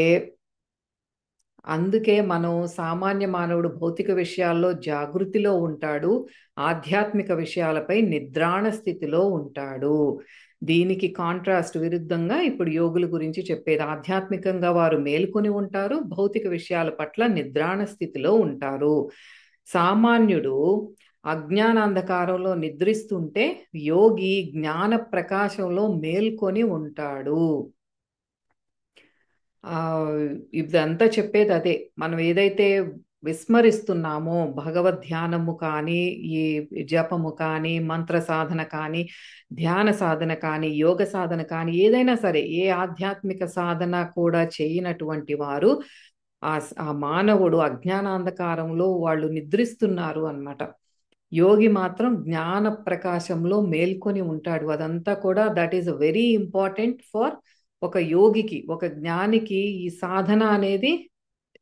అందుకే మనం సామాన్య మానవుడు భౌతిక విషయాల్లో జాగృతిలో ఉంటాడు, ఆధ్యాత్మిక విషయాలపై నిద్రాణ స్థితిలో ఉంటాడు. దీనికి కాంట్రాస్ట్ విరుద్ధంగా ఇప్పుడు యోగుల గురించి చెప్పేది. ఆధ్యాత్మికంగా వారు మేల్కొని ఉంటారు, భౌతిక విషయాల పట్ల నిద్రాణ స్థితిలో ఉంటారు. సామాన్యుడు అజ్ఞానాంధకారంలో నిద్రిస్తుంటే యోగి జ్ఞాన ప్రకాశంలో మేల్కొని ఉంటాడు. ఇదంతా చెప్పేది అదే. మనం ఏదైతే విస్మరిస్తున్నామో భగవద్ ధ్యానము కానీ, ఈ జపము కానీ, మంత్ర సాధన కానీ, ధ్యాన సాధన కానీ, యోగ సాధన కానీ, ఏదైనా సరే ఏ ఆధ్యాత్మిక సాధన కూడా చేయనటువంటి వారు ఆ మానవుడు అజ్ఞానాంధకారంలో వాళ్ళు నిద్రిస్తున్నారు అన్నమాట. యోగి మాత్రం జ్ఞాన ప్రకాశంలో మేల్కొని ఉంటాడు. అదంతా కూడా that is very important for ఒక యోగికి, ఒక జ్ఞానికి ఈ సాధన అనేది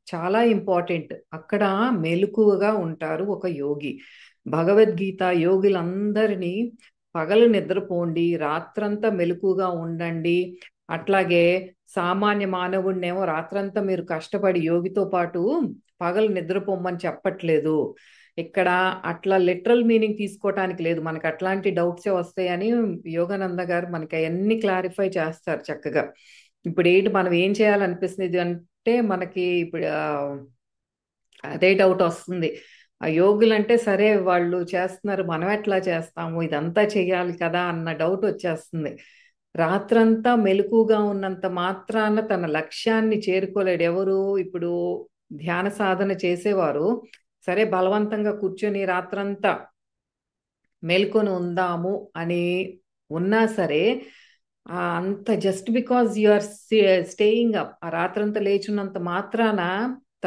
చాలా ఇంపార్టెంట్. అక్కడ మెలకువగా ఉంటారు ఒక యోగి. భగవద్గీత యోగులందరినీ పగలు నిద్రపోండి, రాత్రంతా మెలకుగా ఉండండి, అట్లాగే సామాన్య మానవుడినేమో రాత్రంతా మీరు కష్టపడి యోగితో పాటు పగలు నిద్రపోమని చెప్పట్లేదు. ఇక్కడ అట్లా లిటరల్ మీనింగ్ తీసుకోవటానికి లేదు. మనకి అట్లాంటి డౌట్సే వస్తాయని యోగానంద గారు మనకి అవన్నీ క్లారిఫై చేస్తారు చక్కగా. ఇప్పుడు ఏంటి మనం ఏం చేయాలనిపిస్తుంది అంటే మనకి ఇప్పుడు అదే డౌట్ వస్తుంది. ఆ యోగులంటే సరే వాళ్ళు చేస్తున్నారు, మనం ఎట్లా చేస్తాము, ఇదంతా చెయ్యాలి కదా అన్న డౌట్ వచ్చేస్తుంది. రాత్రంతా మెలకుగా ఉన్నంత మాత్రాన తన లక్ష్యాన్ని చేరుకోలేడు ఎవరు. ఇప్పుడు ధ్యాన సాధన చేసేవారు సరే బలవంతంగా కూర్చొని రాత్రంతా మేల్కొని ఉందాము అని ఉన్నా సరే అంత just because you are staying up, ఆ రాత్రంతా లేచున్నంత మాత్రాన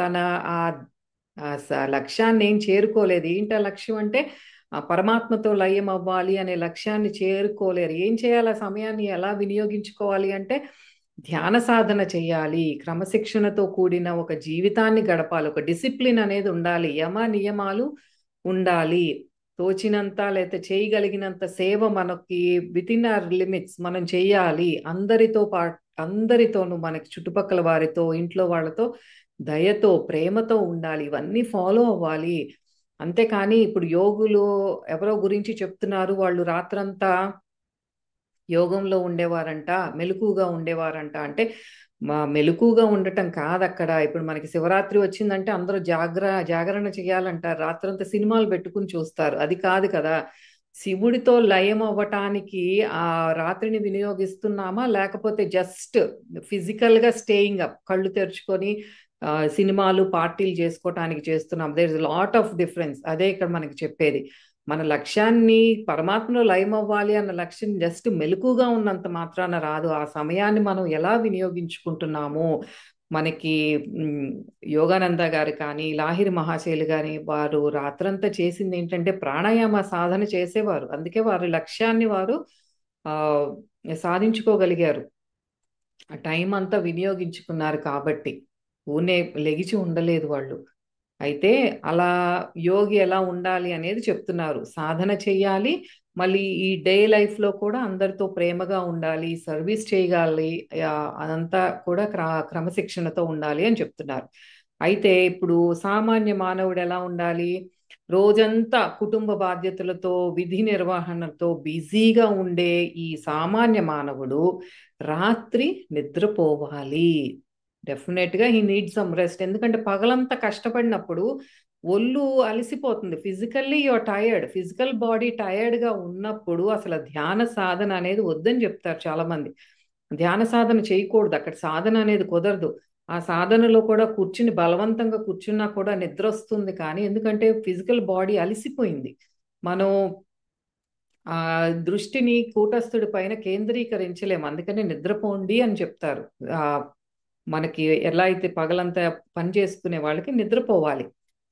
తన ఆ లక్ష్యాన్ని ఏం చేరుకోలేదు. ఏంటి ఆ లక్ష్యం అంటే ఆ పరమాత్మతో లయం అవ్వాలి అనే లక్ష్యాన్ని చేరుకోలేరు. ఏం చేయాలి, ఆ సమయాన్ని ఎలా వినియోగించుకోవాలి అంటే ధ్యాన సాధన చేయాలి, క్రమశిక్షణతో కూడిన ఒక జీవితాన్ని గడపాలి, ఒక డిసిప్లిన్ అనేది ఉండాలి, యమ నియమాలు ఉండాలి, తోచినంత లేకపోతే చేయగలిగినంత సేవ మనకి విత్ ఇన్ అవర్ లిమిట్స్ మనం చేయాలి. అందరితో పాటు అందరితోనూ మనకి చుట్టుపక్కల వారితో ఇంట్లో వాళ్ళతో దయతో ప్రేమతో ఉండాలి, ఇవన్నీ ఫాలో అవ్వాలి. అంతేకాని ఇప్పుడు యోగులు ఎవరో గురించి చెప్తున్నారు, వాళ్ళు రాత్రంతా యోగంలో ఉండేవారంట, మెలకుగా ఉండేవారంట అంటే మా మెలకుగా ఉండటం కాదు అక్కడ. ఇప్పుడు మనకి శివరాత్రి వచ్చిందంటే అందరూ జాగరణ చేయాలంటారు, రాత్రంతా సినిమాలు పెట్టుకుని చూస్తారు, అది కాదు కదా. శివుడితో లయం అవ్వటానికి ఆ రాత్రిని వినియోగిస్తున్నామా, లేకపోతే జస్ట్ ఫిజికల్ గా స్టేయింగ్ అప్ కళ్ళు తెరుచుకొని సినిమాలు పార్టీలు చేసుకోవటానికి చేస్తున్నాం. There is lot of difference. అదే ఇక్కడ మనకి చెప్పేది. మన లక్ష్యాన్ని పరమాత్మలో లయం అవ్వాలి అన్న లక్ష్యం జస్ట్ మెలకుగా ఉన్నంత మాత్రాన రాదు. ఆ సమయాన్ని మనం ఎలా వినియోగించుకుంటున్నాము. మనకి యోగానంద గారు కానీ లాహిరి మహాశైలు కానీ వారు రాత్రంతా చేసింది ఏంటంటే ప్రాణాయామ సాధన చేసేవారు. అందుకే వారి లక్ష్యాన్ని వారు ఆ సాధించుకోగలిగారు. ఆ టైం అంతా వినియోగించుకున్నారు కాబట్టి ఊనే లెగిచి ఉండలేదు వాళ్ళు. అయితే అలా యోగి ఎలా ఉండాలి అనేది చెప్తున్నారు. సాధన చెయ్యాలి, మళ్ళీ ఈ డే లైఫ్ లో కూడా అందరితో ప్రేమగా ఉండాలి, సర్వీస్ చేయగాలి, అదంతా కూడా క్రమశిక్షణతో ఉండాలి అని చెప్తున్నారు. అయితే ఇప్పుడు సామాన్య మానవుడు ఎలా ఉండాలి, రోజంతా కుటుంబ బాధ్యతలతో విధి నిర్వహణతో బిజీగా ఉండే ఈ సామాన్య మానవుడు రాత్రి నిద్రపోవాలి. డెఫినెట్ గా హీ నీడ్ సమ్ రెస్ట్. ఎందుకంటే పగలంతా కష్టపడినప్పుడు ఒళ్ళు అలసిపోతుంది, physically your tired, physical body tired గా ఉన్నప్పుడు అసలు ధ్యాన సాధన అనేది వద్దని చెప్తారు చాలా మంది. ధ్యాన సాధన చేయకూడదు, అక్కడ సాధన అనేది కుదరదు. ఆ సాధనలో కూడా కూర్చుని బలవంతంగా కూర్చున్నా కూడా నిద్ర వస్తుంది, కానీ ఎందుకంటే ఫిజికల్ బాడీ అలసిపోయింది. మనం ఆ దృష్టిని కూటస్థుడి పైన కేంద్రీకరించలేము, అందుకని నిద్రపోండి అని చెప్తారు. ఆ మనకి ఎలా అయితే పగలంతా పని చేసుకునే వాళ్ళకి నిద్రపోవాలి,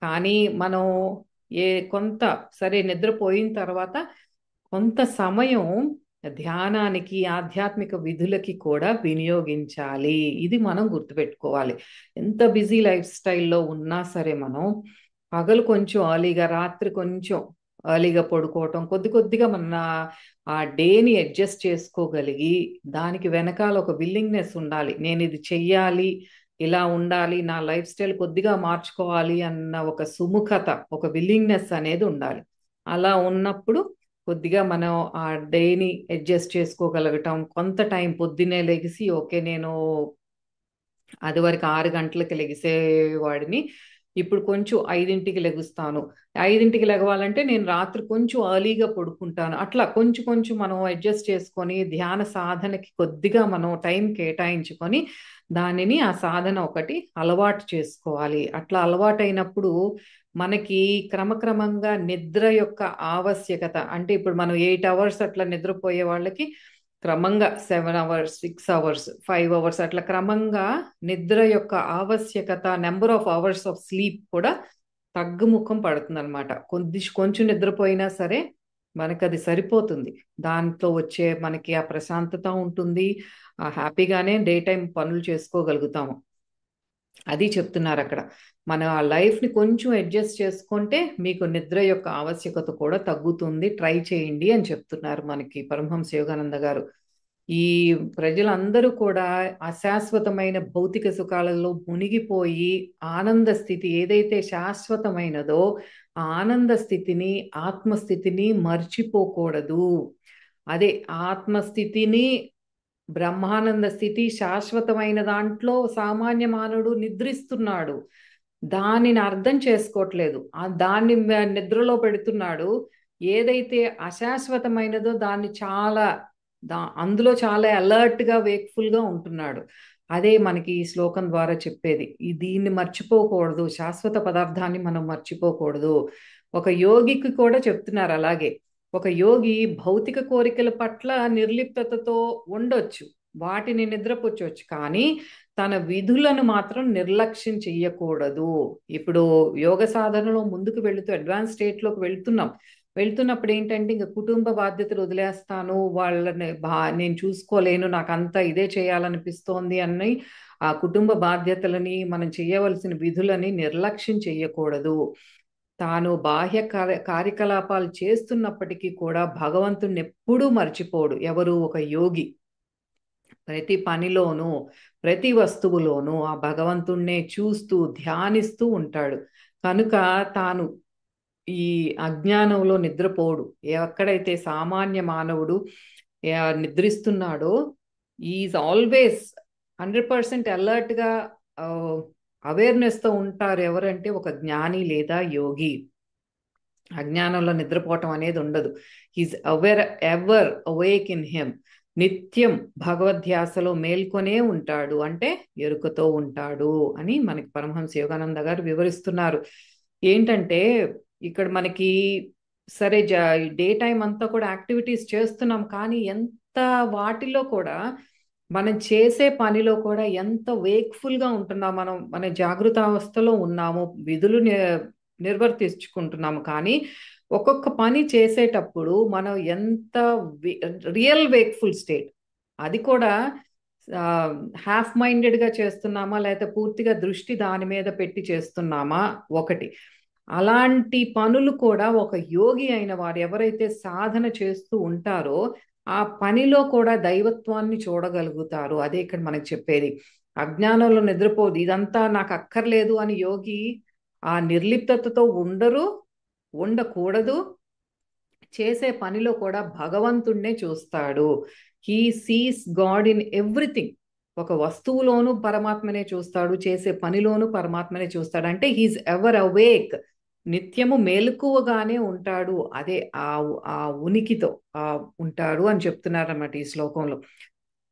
కానీ మనం కొంత సరే నిద్రపోయిన తర్వాత కొంత సమయం ధ్యానానికి ఆధ్యాత్మిక విధులకి కూడా వినియోగించాలి. ఇది మనం గుర్తుపెట్టుకోవాలి. ఎంత బిజీ లైఫ్ స్టైల్లో ఉన్నా సరే మనం పగలు కొంచెం ఎర్లీగా, రాత్రి కొంచెం ఎర్లీగా పడుకోవటం, కొద్ది కొద్దిగా మన ఆ డేని అడ్జస్ట్ చేసుకోగలిగి దానికి వెనకాల ఒక విల్లింగ్నెస్ ఉండాలి. నేను ఇది చెయ్యాలి, ఇలా ఉండాలి, నా లైఫ్ స్టైల్ కొద్దిగా మార్చుకోవాలి అన్న ఒక సుముఖత, ఒక విల్లింగ్నెస్ అనేది ఉండాలి. అలా ఉన్నప్పుడు కొద్దిగా మనం ఆ డేని అడ్జస్ట్ చేసుకోగలగటం. కొంత టైం పొద్దున్నే లెగిసి ఓకే నేను అది వరకు 6 గంటలకు లెగిసేవాడిని, ఇప్పుడు కొంచెం 5ంటికి లెగుస్తాను. 5ంటికి లెగవాలంటే నేను రాత్రి కొంచెం ఎర్లీగా పడుకుంటాను. అట్లా కొంచెం కొంచెం మనం అడ్జస్ట్ చేసుకొని ధ్యాన సాధనకి కొద్దిగా మనం టైం కేటాయించుకొని దానిని ఆ సాధన ఒకటి అలవాటు చేసుకోవాలి. అట్లా అలవాటైనప్పుడు మనకి క్రమక్రమంగా నిద్ర యొక్క ఆవశ్యకత, అంటే ఇప్పుడు మనం 8 అవర్స్ అట్లా నిద్రపోయే వాళ్ళకి క్రమంగా 7 అవర్స్, 6 అవర్స్, 5 అవర్స్ అట్లా క్రమంగా నిద్ర యొక్క ఆవశ్యకత, number of hours of sleep కూడా తగ్గుముఖం పడుతుంది అనమాట. కొంచెం నిద్రపోయినా సరే మనకి అది సరిపోతుంది. దాంట్లో వచ్చే మనకి ఆ ప్రశాంతత ఉంటుంది, ఆ హ్యాపీగానే డే టైం పనులు చేసుకోగలుగుతాము. అది చెప్తున్నారు అక్కడ. మన ఆ లైఫ్ని కొంచెం అడ్జస్ట్ చేసుకుంటే మీకు నిద్ర యొక్క ఆవశ్యకత కూడా తగ్గుతుంది, ట్రై చేయండి అని చెప్తున్నారు మనకి పరమహంస యోగానంద గారు. ఈ ప్రజలందరూ కూడా అశాశ్వతమైన భౌతిక సుఖాలలో మునిగిపోయి ఆనంద స్థితి ఏదైతే శాశ్వతమైనదో ఆ ఆనంద స్థితిని ఆత్మస్థితిని మర్చిపోకూడదు. అదే ఆత్మస్థితిని బ్రహ్మానంద స్థితి శాశ్వతమైన దాంట్లో సామాన్య మానవుడు నిద్రిస్తున్నాడు. దానిని అర్థం చేసుకోవట్లేదు. దాన్ని నిద్రలో పెడుతున్నాడు. ఏదైతే అశాశ్వతమైనదో దాన్ని చాలా అందులో చాలా అలర్ట్ గా వేక్ఫుల్ గా ఉంటున్నాడు. అదే మనకి ఈ శ్లోకం ద్వారా చెప్పేది. దీన్ని మర్చిపోకూడదు, శాశ్వత పదార్థాన్ని మనం మర్చిపోకూడదు. ఒక యోగికి కూడా చెప్తున్నారు అలాగే. ఒక యోగి భౌతిక కోరికల పట్ల నిర్లిప్తతతో ఉండొచ్చు, వాటిని నిద్రపుచ్చవచ్చు, కానీ తన విధులను మాత్రం నిర్లక్ష్యం చెయ్యకూడదు. ఇప్పుడు యోగ సాధనలో ముందుకు వెళుతూ అడ్వాన్స్ స్టేట్లోకి వెళ్తున్నప్పుడు ఏంటంటే ఇంకా కుటుంబ బాధ్యతలు వదిలేస్తాను, వాళ్ళని నేను చూసుకోలేను, నాకు అంతా ఇదే చేయాలనిపిస్తోంది అని ఆ కుటుంబ బాధ్యతలని మనం చేయవలసిన విధులని నిర్లక్ష్యం చెయ్యకూడదు. తాను బాహ్య కార్యకలాపాలు చేస్తున్నప్పటికీ కూడా భగవంతుణ్ణి ఎప్పుడూ మర్చిపోడు ఎవరు ఒక యోగి. ప్రతి పనిలోనూ ప్రతి వస్తువులోనూ ఆ భగవంతుణ్ణే చూస్తూ ధ్యానిస్తూ ఉంటాడు. కనుక తాను ఈ అజ్ఞానంలో నిద్రపోడు. ఎక్కడైతే సామాన్య మానవుడు నిద్రిస్తున్నాడో ఈజ్ ఆల్వేస్ 100% అలర్ట్గా అవేర్నెస్తో ఉంటారు. ఎవరంటే ఒక జ్ఞాని లేదా యోగి. అజ్ఞానంలో నిద్రపోవటం అనేది ఉండదు. He's ever awake in him. నిత్యం భగవద్ధ్యాసలో మేల్కొనే ఉంటాడు, అంటే ఎరుకతో ఉంటాడు అని మనకి పరమహంస యోగానంద గారు వివరిస్తున్నారు. ఏంటంటే ఇక్కడ మనకి సరే డే టైం అంతా కూడా యాక్టివిటీస్ చేస్తున్నాం, కానీ ఎంత వాటిలో కూడా మనం చేసే పనిలో కూడా ఎంత వేక్ఫుల్గా ఉంటున్నాం, మన జాగృత అవస్థలో ఉన్నాము, విధులు నిర్వర్తించుకుంటున్నాము. కానీ ఒక్కొక్క పని చేసేటప్పుడు మనం ఎంత రియల్ వేక్ఫుల్ స్టేట్, అది కూడా హాఫ్ మైండెడ్గా చేస్తున్నామా లేకపోతే పూర్తిగా దృష్టి దాని మీద పెట్టి చేస్తున్నామా ఒకటి. అలాంటి పనులు కూడా ఒక యోగి అయిన వారు ఎవరైతే సాధన చేస్తూ ఉంటారో ఆ పనిలో కూడా దైవత్వాన్ని చూడగలుగుతారు. అదే ఇక్కడ మనకు చెప్పేది. అజ్ఞానంలో నిద్రపోదు, ఇదంతా నాకు అక్కర్లేదు అని యోగి ఆ నిర్లిప్తతతో ఉండకూడదు. చేసే పనిలో కూడా భగవంతుణ్ణే చూస్తాడు. He sees God in everything. ఒక వస్తువులోనూ పరమాత్మనే చూస్తాడు, చేసే పనిలోనూ పరమాత్మనే చూస్తాడు. అంటే హీస్ ఎవర్ అవేక్, నిత్యము మేలుకువగానే ఉంటాడు. అదే ఆ ఉనికితో ఉంటాడు అని చెప్తున్నారు అన్నమాట ఈ శ్లోకంలో.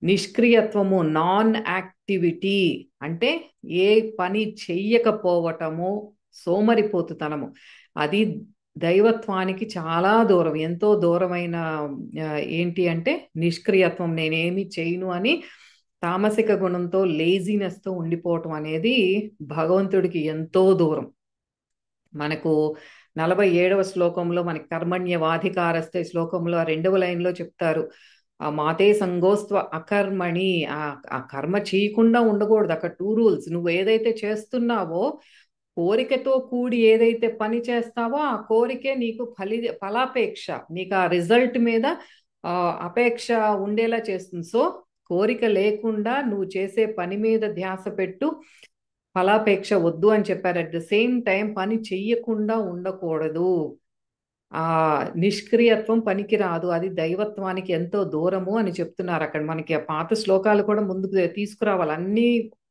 నిష్క్రియత్వము, నాన్ యాక్టివిటీ అంటే ఏ పని చెయ్యకపోవటము, సోమరిపోతుతనము, అది దైవత్వానికి చాలా దూరం, ఎంతో దూరమైన ఏంటి అంటే నిష్క్రియత్వం, నేనేమి చేయను అని తామసిక గుణంతో లేజినెస్తో ఉండిపోవటం అనేది భగవంతుడికి ఎంతో దూరం. మనకు 47వ శ్లోకంలో మనకి కర్మణ్యవాధికారస్తే శ్లోకంలో 2వ లైన్లో చెప్తారు, ఆ మాతే సంగోస్త్వ అకర్మణి, ఆ కర్మ చేయకుండా ఉండకూడదు. అక్కడ 2 రూల్స్. నువ్వు ఏదైతే చేస్తున్నావో కోరికతో కూడి ఏదైతే పని చేస్తావో ఆ కోరికే నీకు ఫలాపేక్ష, నీకు ఆ రిజల్ట్ మీద అపేక్ష ఉండేలా చేస్తుంది. సో కోరిక లేకుండా నువ్వు చేసే పని మీద ధ్యాస పెట్టు, ఫలాపేక్ష వద్దు అని చెప్పారు. అట్ ద సేమ్ టైం పని చెయ్యకుండా ఉండకూడదు. ఆ నిష్క్రియత్వం పనికి రాదు, అది దైవత్వానికి ఎంతో దూరము అని చెప్తున్నారు అక్కడ. మనకి ఆ పాత శ్లోకాలు కూడా ముందుకు తీసుకురావాలి. అన్ని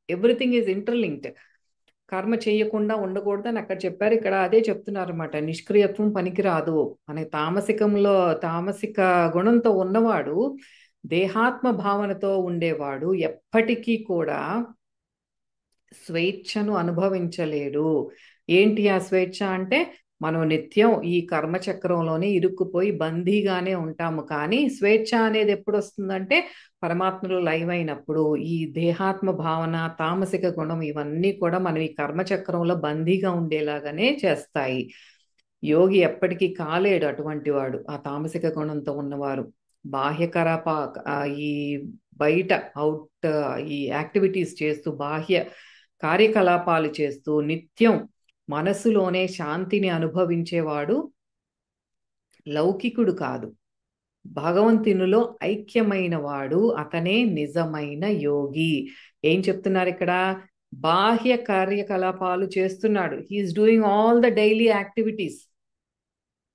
ఎవ్రీథింగ్ ఈజ్ ఇంటర్లింక్డ్. కర్మ చేయకుండా ఉండకూడదు అని అక్కడ చెప్పారు, ఇక్కడ అదే చెప్తున్నారు అనమాట. నిష్క్రియత్వం పనికిరాదు. మనకి తామసిక గుణంతో ఉన్నవాడు, దేహాత్మ భావనతో ఉండేవాడు ఎప్పటికీ కూడా స్వేచ్ఛను అనుభవించలేడు. ఏంటి ఆ స్వేచ్ఛ అంటే, మనం నిత్యం ఈ కర్మచక్రంలోనే ఇరుక్కుపోయి బందీగానే ఉంటాము. కానీ స్వేచ్ఛ అనేది ఎప్పుడు వస్తుందంటే పరమాత్మలో లైవ్ అయినప్పుడు. ఈ దేహాత్మ భావన, తామసిక గుణం, ఇవన్నీ కూడా మనం ఈ కర్మచక్రంలో బందీగా ఉండేలాగానే చేస్తాయి. యోగి ఎప్పటికీ కాలేడు అటువంటి వాడు, ఆ తామసిక గుణంతో ఉన్నవారు. ఈ బయట ఈ యాక్టివిటీస్ చేస్తూ, బాహ్య కార్యకలాపాలు చేస్తూ నిత్యం మనసులోనే శాంతిని అనుభవించేవాడు లౌకికుడు కాదు, భగవంతునిలో ఐక్యమైన వాడు అతనే నిజమైన యోగి. ఏం చెప్తున్నారు ఇక్కడ? బాహ్య కార్యకలాపాలు చేస్తున్నాడు, he's doing all the daily activities.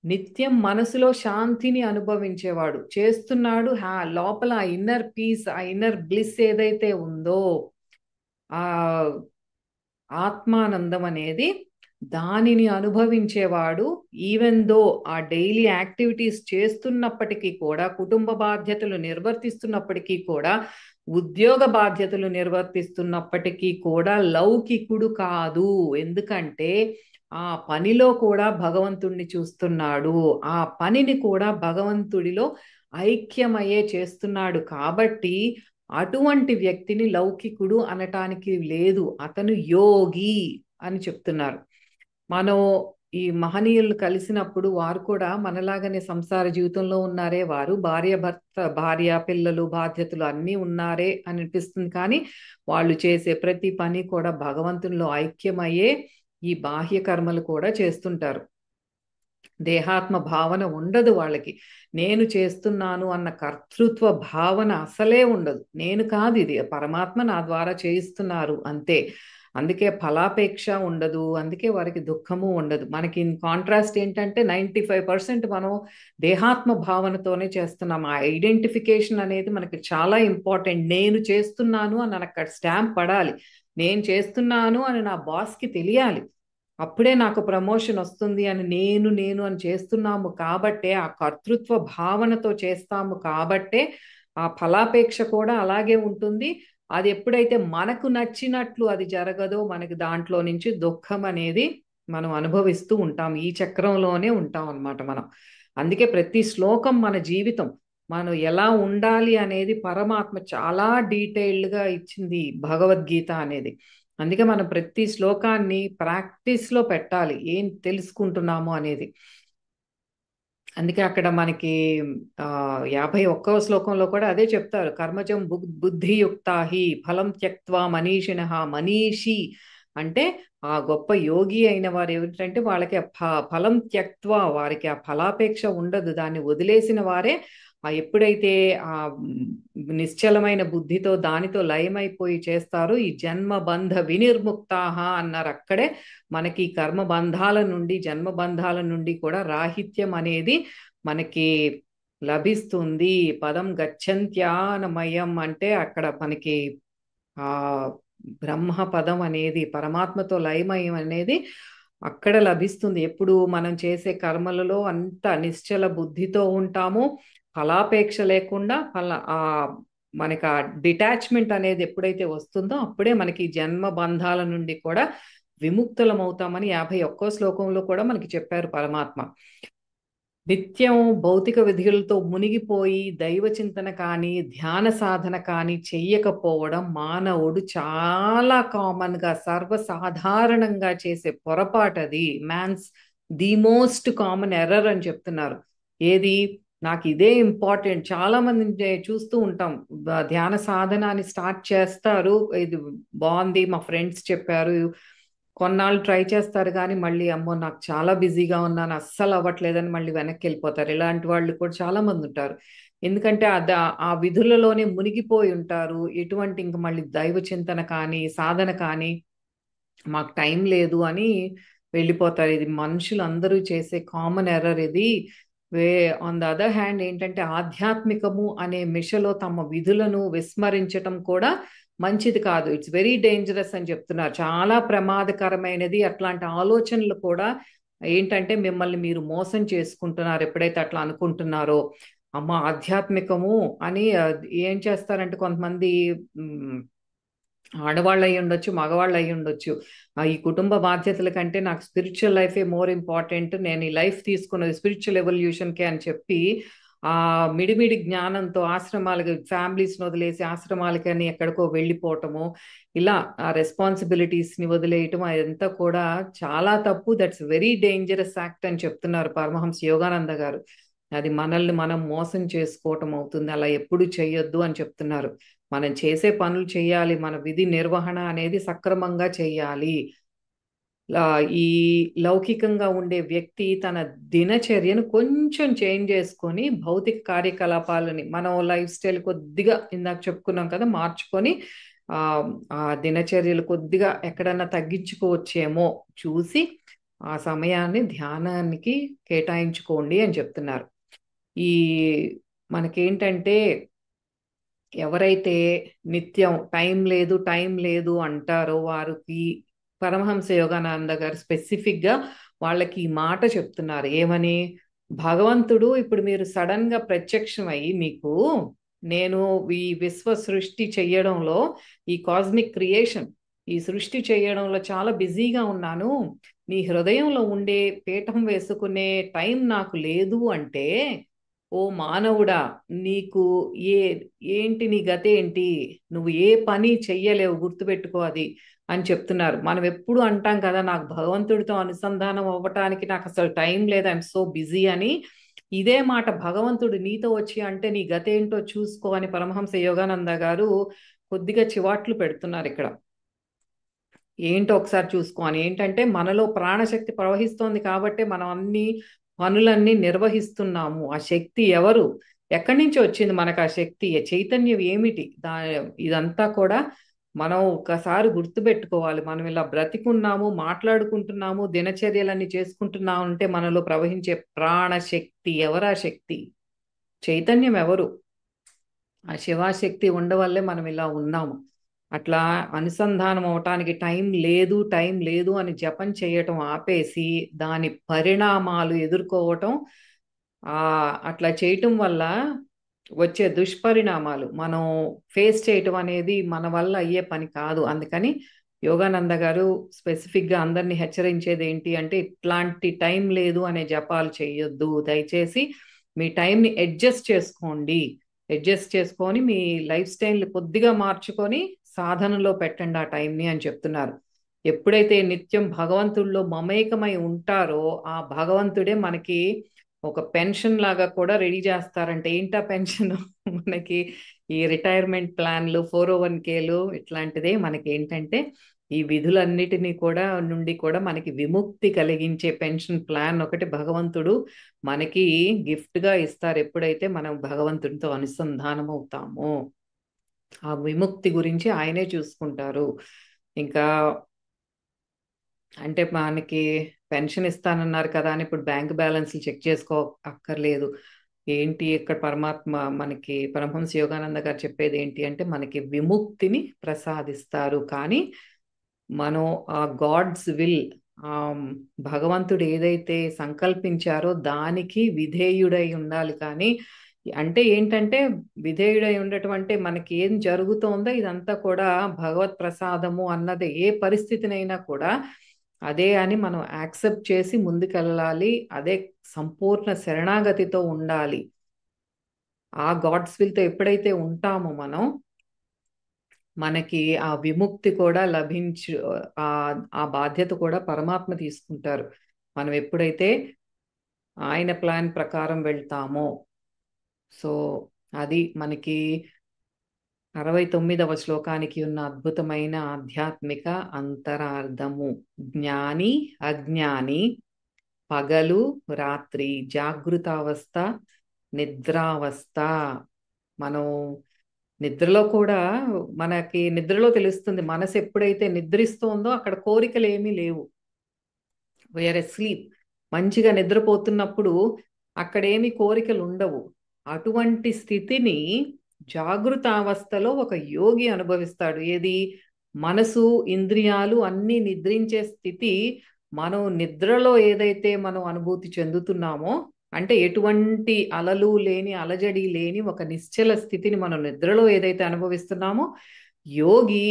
నిత్యం మనసులో శాంతిని అనుభవించేవాడు చేస్తున్నాడు. లోపల ఆ ఇన్నర్ పీస్, ఆ ఇన్నర్ బ్లిస్ ఏదైతే ఉందో, ఆ ఆత్మానందం అనేది, దానిని అనుభవించేవాడు. ఈవెన్ దో ఆ డైలీ యాక్టివిటీస్ చేస్తున్నప్పటికీ కూడా, కుటుంబ బాధ్యతలు నిర్వర్తిస్తున్నప్పటికీ కూడా, ఉద్యోగ బాధ్యతలు నిర్వర్తిస్తున్నప్పటికీ కూడా లౌకికుడు కాదు. ఎందుకంటే ఆ పనిలో కూడా భగవంతుణ్ణి చూస్తున్నాడు, ఆ పనిని కూడా భగవంతుడిలో ఐక్యమయ్యే చేస్తున్నాడు. కాబట్టి అటువంటి వ్యక్తిని లౌకికుడు అనటానికి లేదు, అతను యోగి అని చెప్తున్నారు. మనం ఈ మహనీయులు కలిసినప్పుడు వారు కూడా మనలాగానే సంసార జీవితంలో ఉన్నారే, వారు భార్య పిల్లలు బాధ్యతలు అన్నీ ఉన్నారే అని అనిపిస్తుంది. కానీ వాళ్ళు చేసే ప్రతి పని కూడా భగవంతునిలో ఐక్యమయ్యే ఈ బాహ్య కర్మలు కూడా చేస్తుంటారు. దేహాత్మ భావన ఉండదు వాళ్ళకి. నేను చేస్తున్నాను అన్న కర్తృత్వ భావన అసలే ఉండదు. నేను కాదు, ఇది పరమాత్మ నా ద్వారా చేయిస్తున్నారు అంతే. అందుకే ఫలాపేక్ష ఉండదు, అందుకే వారికి దుఃఖము ఉండదు. మనకి ఇన్ కాంట్రాస్ట్ ఏంటంటే 95% మనం దేహాత్మ భావనతోనే చేస్తున్నాం. ఆ ఐడెంటిఫికేషన్ అనేది మనకి చాలా ఇంపార్టెంట్. నేను చేస్తున్నాను అని అక్కడ స్టాంప్ పడాలి, నేను చేస్తున్నాను అని నా బాస్కి తెలియాలి, అప్పుడే నాకు ప్రమోషన్ వస్తుంది అని. నేను నేను అని చేస్తున్నాము కాబట్టే, ఆ కర్తృత్వ భావనతో చేస్తాము కాబట్టే ఆ ఫలాపేక్ష కూడా అలాగే ఉంటుంది. అది ఎప్పుడైతే మనకు నచ్చినట్లు అది జరగదో, మనకి దాంట్లో నుంచి దుఃఖం అనేది మనం అనుభవిస్తూ ఉంటాం. ఈ చక్రంలోనే ఉంటాం అన్నమాట మనం. అందుకే ప్రతి శ్లోకం మన జీవితం, మనం ఎలా ఉండాలి అనేది పరమాత్మ చాలా డీటెయిల్డ్గా ఇచ్చింది భగవద్గీత అనేది. అందుకే మనం ప్రతి శ్లోకాన్ని ప్రాక్టీస్లో పెట్టాలి, ఏం తెలుసుకుంటున్నాము అనేది. అందుకే అక్కడ మనకి 51వ శ్లోకంలో కూడా అదే చెప్తారు. కర్మజం బుద్ధియుక్తాహి ఫలం త్యక్త్వా మనీషిణః. మనీషి అంటే ఆ గొప్ప యోగి అయిన వారు ఏమిటంటే వాళ్ళకి ఫలం త్యక్త్వా, వారికి ఆ ఫలాపేక్ష ఉండదు, దాన్ని వదిలేసిన వారే ఎప్పుడైతే ఆ నిశ్చలమైన బుద్ధితో దానితో లయమైపోయి చేస్తారో, ఈ జన్మ బంధ వినిర్ముక్తాహ అన్నారు. అక్కడే మనకి కర్మ బంధాల నుండి, జన్మ బంధాల నుండి కూడా రాహిత్యం అనేది మనకి లభిస్తుంది. పదం గచ్చంత్యానమయం అంటే అక్కడ మనకి ఆ బ్రహ్మ పదం అనేది, పరమాత్మతో లయమయం అనేది అక్కడ లభిస్తుంది. ఎప్పుడు మనం చేసే కర్మలలో అంత నిశ్చల బుద్ధితో ఉంటాము, ఫలాపేక్ష లేకుండా. మనకి ఆ డిటాచ్మెంట్ అనేది ఎప్పుడైతే వస్తుందో, అప్పుడే మనకి జన్మ బంధాల నుండి కూడా విముక్తులమవుతామని 51వ శ్లోకంలో కూడా మనకి చెప్పారు పరమాత్మ. నిత్యం భౌతిక విధులతో మునిగిపోయి దైవ చింతన కానీ ధ్యాన సాధన కానీ చెయ్యకపోవడం మానవుడు చాలా కామన్గా సర్వసాధారణంగా చేసే పొరపాటది. Man's the most common error అని చెప్తున్నారు. ఏది? నాకు ఇదే ఇంపార్టెంట్. చాలా మంది చూస్తూ ఉంటాం, ధ్యాన సాధనాన్ని స్టార్ట్ చేస్తారు, ఇది బాగుంది మా ఫ్రెండ్స్ చెప్పారు, కొన్నాళ్ళు ట్రై చేస్తారు, కానీ మళ్ళీ అమ్మో నాకు చాలా బిజీగా ఉన్నాను అస్సలు అవ్వట్లేదని మళ్ళీ వెనక్కి వెళ్ళిపోతారు. ఇలాంటి వాళ్ళు కూడా చాలా మంది ఉంటారు. ఎందుకంటే ఆ విధులలోనే మునిగిపోయి ఉంటారు. ఎటువంటి ఇంక మళ్ళీ దైవ చింతన కానీ సాధన కానీ మాకు టైం లేదు అని వెళ్ళిపోతారు. ఇది మనుషులు అందరూ చేసే కామన్ ఎర్రర్ ఇది. ఆన్ ద అదర్ హ్యాండ్ ఏంటంటే ఆధ్యాత్మికము అనే మిషలో తమ విధులను విస్మరించటం కూడా మంచిది కాదు. ఇట్స్ వెరీ డేంజరస్ అని చెప్తున్నారు. చాలా ప్రమాదకరమైనది. అట్లాంటి ఆలోచనలు కూడా ఏంటంటే మిమ్మల్ని మీరు మోసం చేసుకుంటున్నారు ఎప్పుడైతే అట్లా అనుకుంటున్నారో. అమ్మ ఆధ్యాత్మికము అని ఏం చేస్తారంటే కొంతమంది ఆడవాళ్ళు అయి ఉండొచ్చు, మగవాళ్ళు అయి ఉండొచ్చు, ఈ కుటుంబ బాధ్యతల కంటే నాకు స్పిరిచువల్ లైఫే మోర్ ఇంపార్టెంట్, నేను ఈ లైఫ్ తీసుకున్నది స్పిరిచువల్ ఎవల్యూషన్కే అని చెప్పి ఆ మిడిమిడి జ్ఞానంతో ఆశ్రమాలకి, ఫ్యామిలీస్ని వదిలేసి ఆశ్రమాలకని ఎక్కడికో వెళ్ళిపోవటము, ఇలా ఆ రెస్పాన్సిబిలిటీస్ని వదిలేయటం, అదంతా కూడా చాలా తప్పు. దట్స్ వెరీ డేంజరస్ యాక్ట్ అని చెప్తున్నారు పరమహంస యోగానంద గారు. అది మనల్ని మనం మోసం చేసుకోవటం అవుతుంది, అలా ఎప్పుడు చెయ్యొద్దు అని చెప్తున్నారు. మనం చేసే పనులు చేయాలి, మన విధి నిర్వహణ అనేది సక్రమంగా చేయాలి. ఈ లౌకికంగా ఉండే వ్యక్తి తన దినచర్యను కొంచెం చేంజ్ చేసుకొని భౌతిక కార్యకలాపాలని మనం లైఫ్ స్టైల్ కొద్దిగా ఇందాక చెప్పుకున్నాం కదా మార్చుకొని ఆ ఆ దినచర్యలు కొద్దిగా ఎక్కడన్నా తగ్గించుకోవచ్చేమో చూసి ఆ సమయాన్ని ధ్యానానికి కేటాయించుకోండి అని చెప్తున్నారు. ఈ మనకేంటంటే ఎవరైతే నిత్యం టైం లేదు అంటారో వారికి పరమహంస యోగానంద గారు స్పెసిఫిక్ గా వాళ్ళకి ఈ మాట చెప్తున్నారు. ఏమని? భగవంతుడు ఇప్పుడు మీరు సడన్ గా ప్రత్యక్షం అయ్యి మీకు నేను ఈ విశ్వ సృష్టి చెయ్యడంలో ఈ కాస్మిక్ క్రియేషన్ ఈ సృష్టి చేయడంలో చాలా బిజీగా ఉన్నాను, నీ హృదయంలో ఉండే పీఠం వేసుకునే టైం నాకు లేదు అంటే, ఓ మానవుడా, నీకు ఏ ఏంటి నీ గతేంటి, నువ్వు ఏ పని చెయ్యలేవు, గుర్తుపెట్టుకో అది అని చెప్తున్నారు. మనం ఎప్పుడు అంటాం కదా, నాకు భగవంతుడితో అనుసంధానం అవ్వటానికి నాకు అసలు టైం లేదు, ఐఎమ్ సో బిజీ అని. ఇదే మాట భగవంతుడు నీతో వచ్చి అంటే నీ గతేంటో చూసుకో అని పరమహంస యోగానంద గారు కొద్దిగా చివాట్లు పెడుతున్నారు ఇక్కడ. ఏంటో ఒకసారి చూసుకో అని. ఏంటంటే మనలో ప్రాణశక్తి ప్రవహిస్తోంది కాబట్టి మనం అన్ని పనులన్నీ నిర్వహిస్తున్నాము. ఆ శక్తి ఎవరు, ఎక్కడి నుంచి వచ్చింది మనకు ఆ శక్తి, చైతన్యం ఏమిటి, ఇదంతా కూడా మనం ఒకసారి గుర్తుపెట్టుకోవాలి. మనం ఇలా బ్రతికున్నాము, మాట్లాడుకుంటున్నాము, దినచర్యలన్నీ చేసుకుంటున్నాము అంటే మనలో ప్రవహించే ప్రాణశక్తి ఎవరా శక్తి, చైతన్యం ఎవరు? ఆ శివాశక్తి ఉండవల్లే మనం ఇలా ఉన్నాము. అట్లా అనుసంధానం అవటానికి టైం లేదు అని జపం చేయటం ఆపేసి దాని పరిణామాలు ఎదుర్కోవటం, ఆ అట్లా చేయటం వల్ల వచ్చే దుష్పరిణామాలు మనం ఫేస్ చేయటం అనేది మన వల్ల అయ్యే పని కాదు. అందుకని యోగానంద గారు స్పెసిఫిక్ గా అందరినీ హెచ్చరించేది ఏంటి అంటే, ఇట్లాంటి టైం లేదు అనే జపాలు చేయొద్దు, దయచేసి మీ టైంని అడ్జస్ట్ చేసుకోండి, అడ్జస్ట్ చేసుకొని మీ లైఫ్ స్టైల్ కొద్దిగా మార్చుకొని సాధనలో పెట్టండి ఆ టైంని అని చెప్తున్నారు. ఎప్పుడైతే నిత్యం భగవంతుడిలో మమేకమై ఉంటారో ఆ భగవంతుడే మనకి ఒక పెన్షన్ లాగా కూడా రెడీ చేస్తారంటే. ఏంటా పెన్షన్? మనకి ఈ రిటైర్మెంట్ ప్లాన్లు, 401(k)లు ఇట్లాంటిదే మనకి ఏంటంటే ఈ విధులన్నిటినీ కూడా నుండి కూడా మనకి విముక్తి కలిగించే పెన్షన్ ప్లాన్ ఒకటి భగవంతుడు మనకి గిఫ్ట్ గా ఇస్తారు ఎప్పుడైతే మనం భగవంతుడితో అనుసంధానం అవుతామో. ఆ విముక్తి గురించి ఆయనే చూసుకుంటారు. ఇంకా అంటే మనకి పెన్షన్ ఇస్తానన్నారు కదా అని ఇప్పుడు బ్యాంక్ బ్యాలెన్స్లు చెక్ చేసుకో అక్కర్లేదు. ఏంటి ఇక్కడ పరమాత్మ మనకి పరమహంస యోగానంద గారు చెప్పేది ఏంటి అంటే, మనకి విముక్తిని ప్రసాదిస్తారు. కానీ మనం ఆ గాడ్స్ విల్, ఆ భగవంతుడు ఏదైతే సంకల్పించారో దానికి విధేయుడై ఉండాలి. కానీ అంటే ఏంటంటే విధేయుడై ఉండటం అంటే మనకి ఏం జరుగుతోందో ఇదంతా కూడా భగవత్ ప్రసాదము అన్నది ఏ పరిస్థితినైనా కూడా అదే అని మనం యాక్సెప్ట్ చేసి ముందుకెళ్ళాలి. అదే సంపూర్ణ శరణాగతితో ఉండాలి. ఆ గాడ్స్ విల్తో ఎప్పుడైతే ఉంటామో మనం, మనకి ఆ విముక్తి కూడా లభించు, ఆ ఆ బాధ్యత కూడా పరమాత్మ తీసుకుంటారు మనం ఎప్పుడైతే ఆయన ప్లాన్ ప్రకారం వెళ్తామో. సో అది మనకి 69వ శ్లోకానికి ఉన్న అద్భుతమైన ఆధ్యాత్మిక అంతరార్థము. జ్ఞాని అజ్ఞాని, పగలు రాత్రి, జాగృతావస్థ నిద్రావస్థ. మనం నిద్రలో కూడా మనకి నిద్రలో తెలుస్తుంది, మనసు ఎప్పుడైతే నిద్రిస్తోందో అక్కడ కోరికలు ఏమీ లేవు. వేరే స్లీప్, మంచిగా నిద్రపోతున్నప్పుడు అక్కడేమి కోరికలు ఉండవు. అటువంటి స్థితిని జాగృత అవస్థలో ఒక యోగి అనుభవిస్తాడు. ఏది? మనసు ఇంద్రియాలు అన్నీ నిద్రించే స్థితి. మనం నిద్రలో ఏదైతే మనం అనుభూతి చెందుతున్నామో, అంటే ఎటువంటి అలలు లేని, అలజడి లేని ఒక నిశ్చల స్థితిని మనం నిద్రలో ఏదైతే అనుభవిస్తున్నామో, యోగి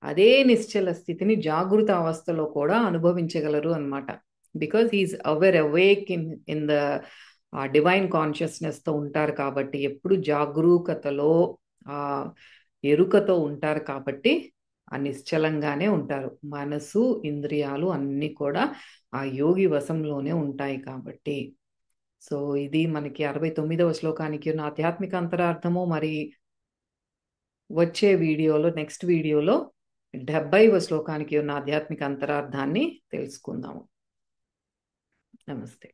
అదే నిశ్చల స్థితిని జాగృత అవస్థలో కూడా అనుభవించగలరు అన్నమాట. Because he's aware, awake in the divine consciousness తో ఉంటారు కాబట్టి, ఎప్పుడు జాగరూకతలో ఆ ఎరుకతో ఉంటారు కాబట్టి ఆ నిశ్చలంగానే ఉంటారు. మనసు ఇంద్రియాలు అన్ని కూడా ఆ యోగి వశంలోనే ఉంటాయి కాబట్టి. సో ఇది మనకి 69వ శ్లోకానికి ఉన్న ఆధ్యాత్మిక అంతరార్థము. మరి వచ్చే వీడియోలో, నెక్స్ట్ వీడియోలో 70వ శ్లోకానికి ఉన్న ఆధ్యాత్మిక అంతరార్థాన్ని తెలుసుకుందాము. నమస్తే.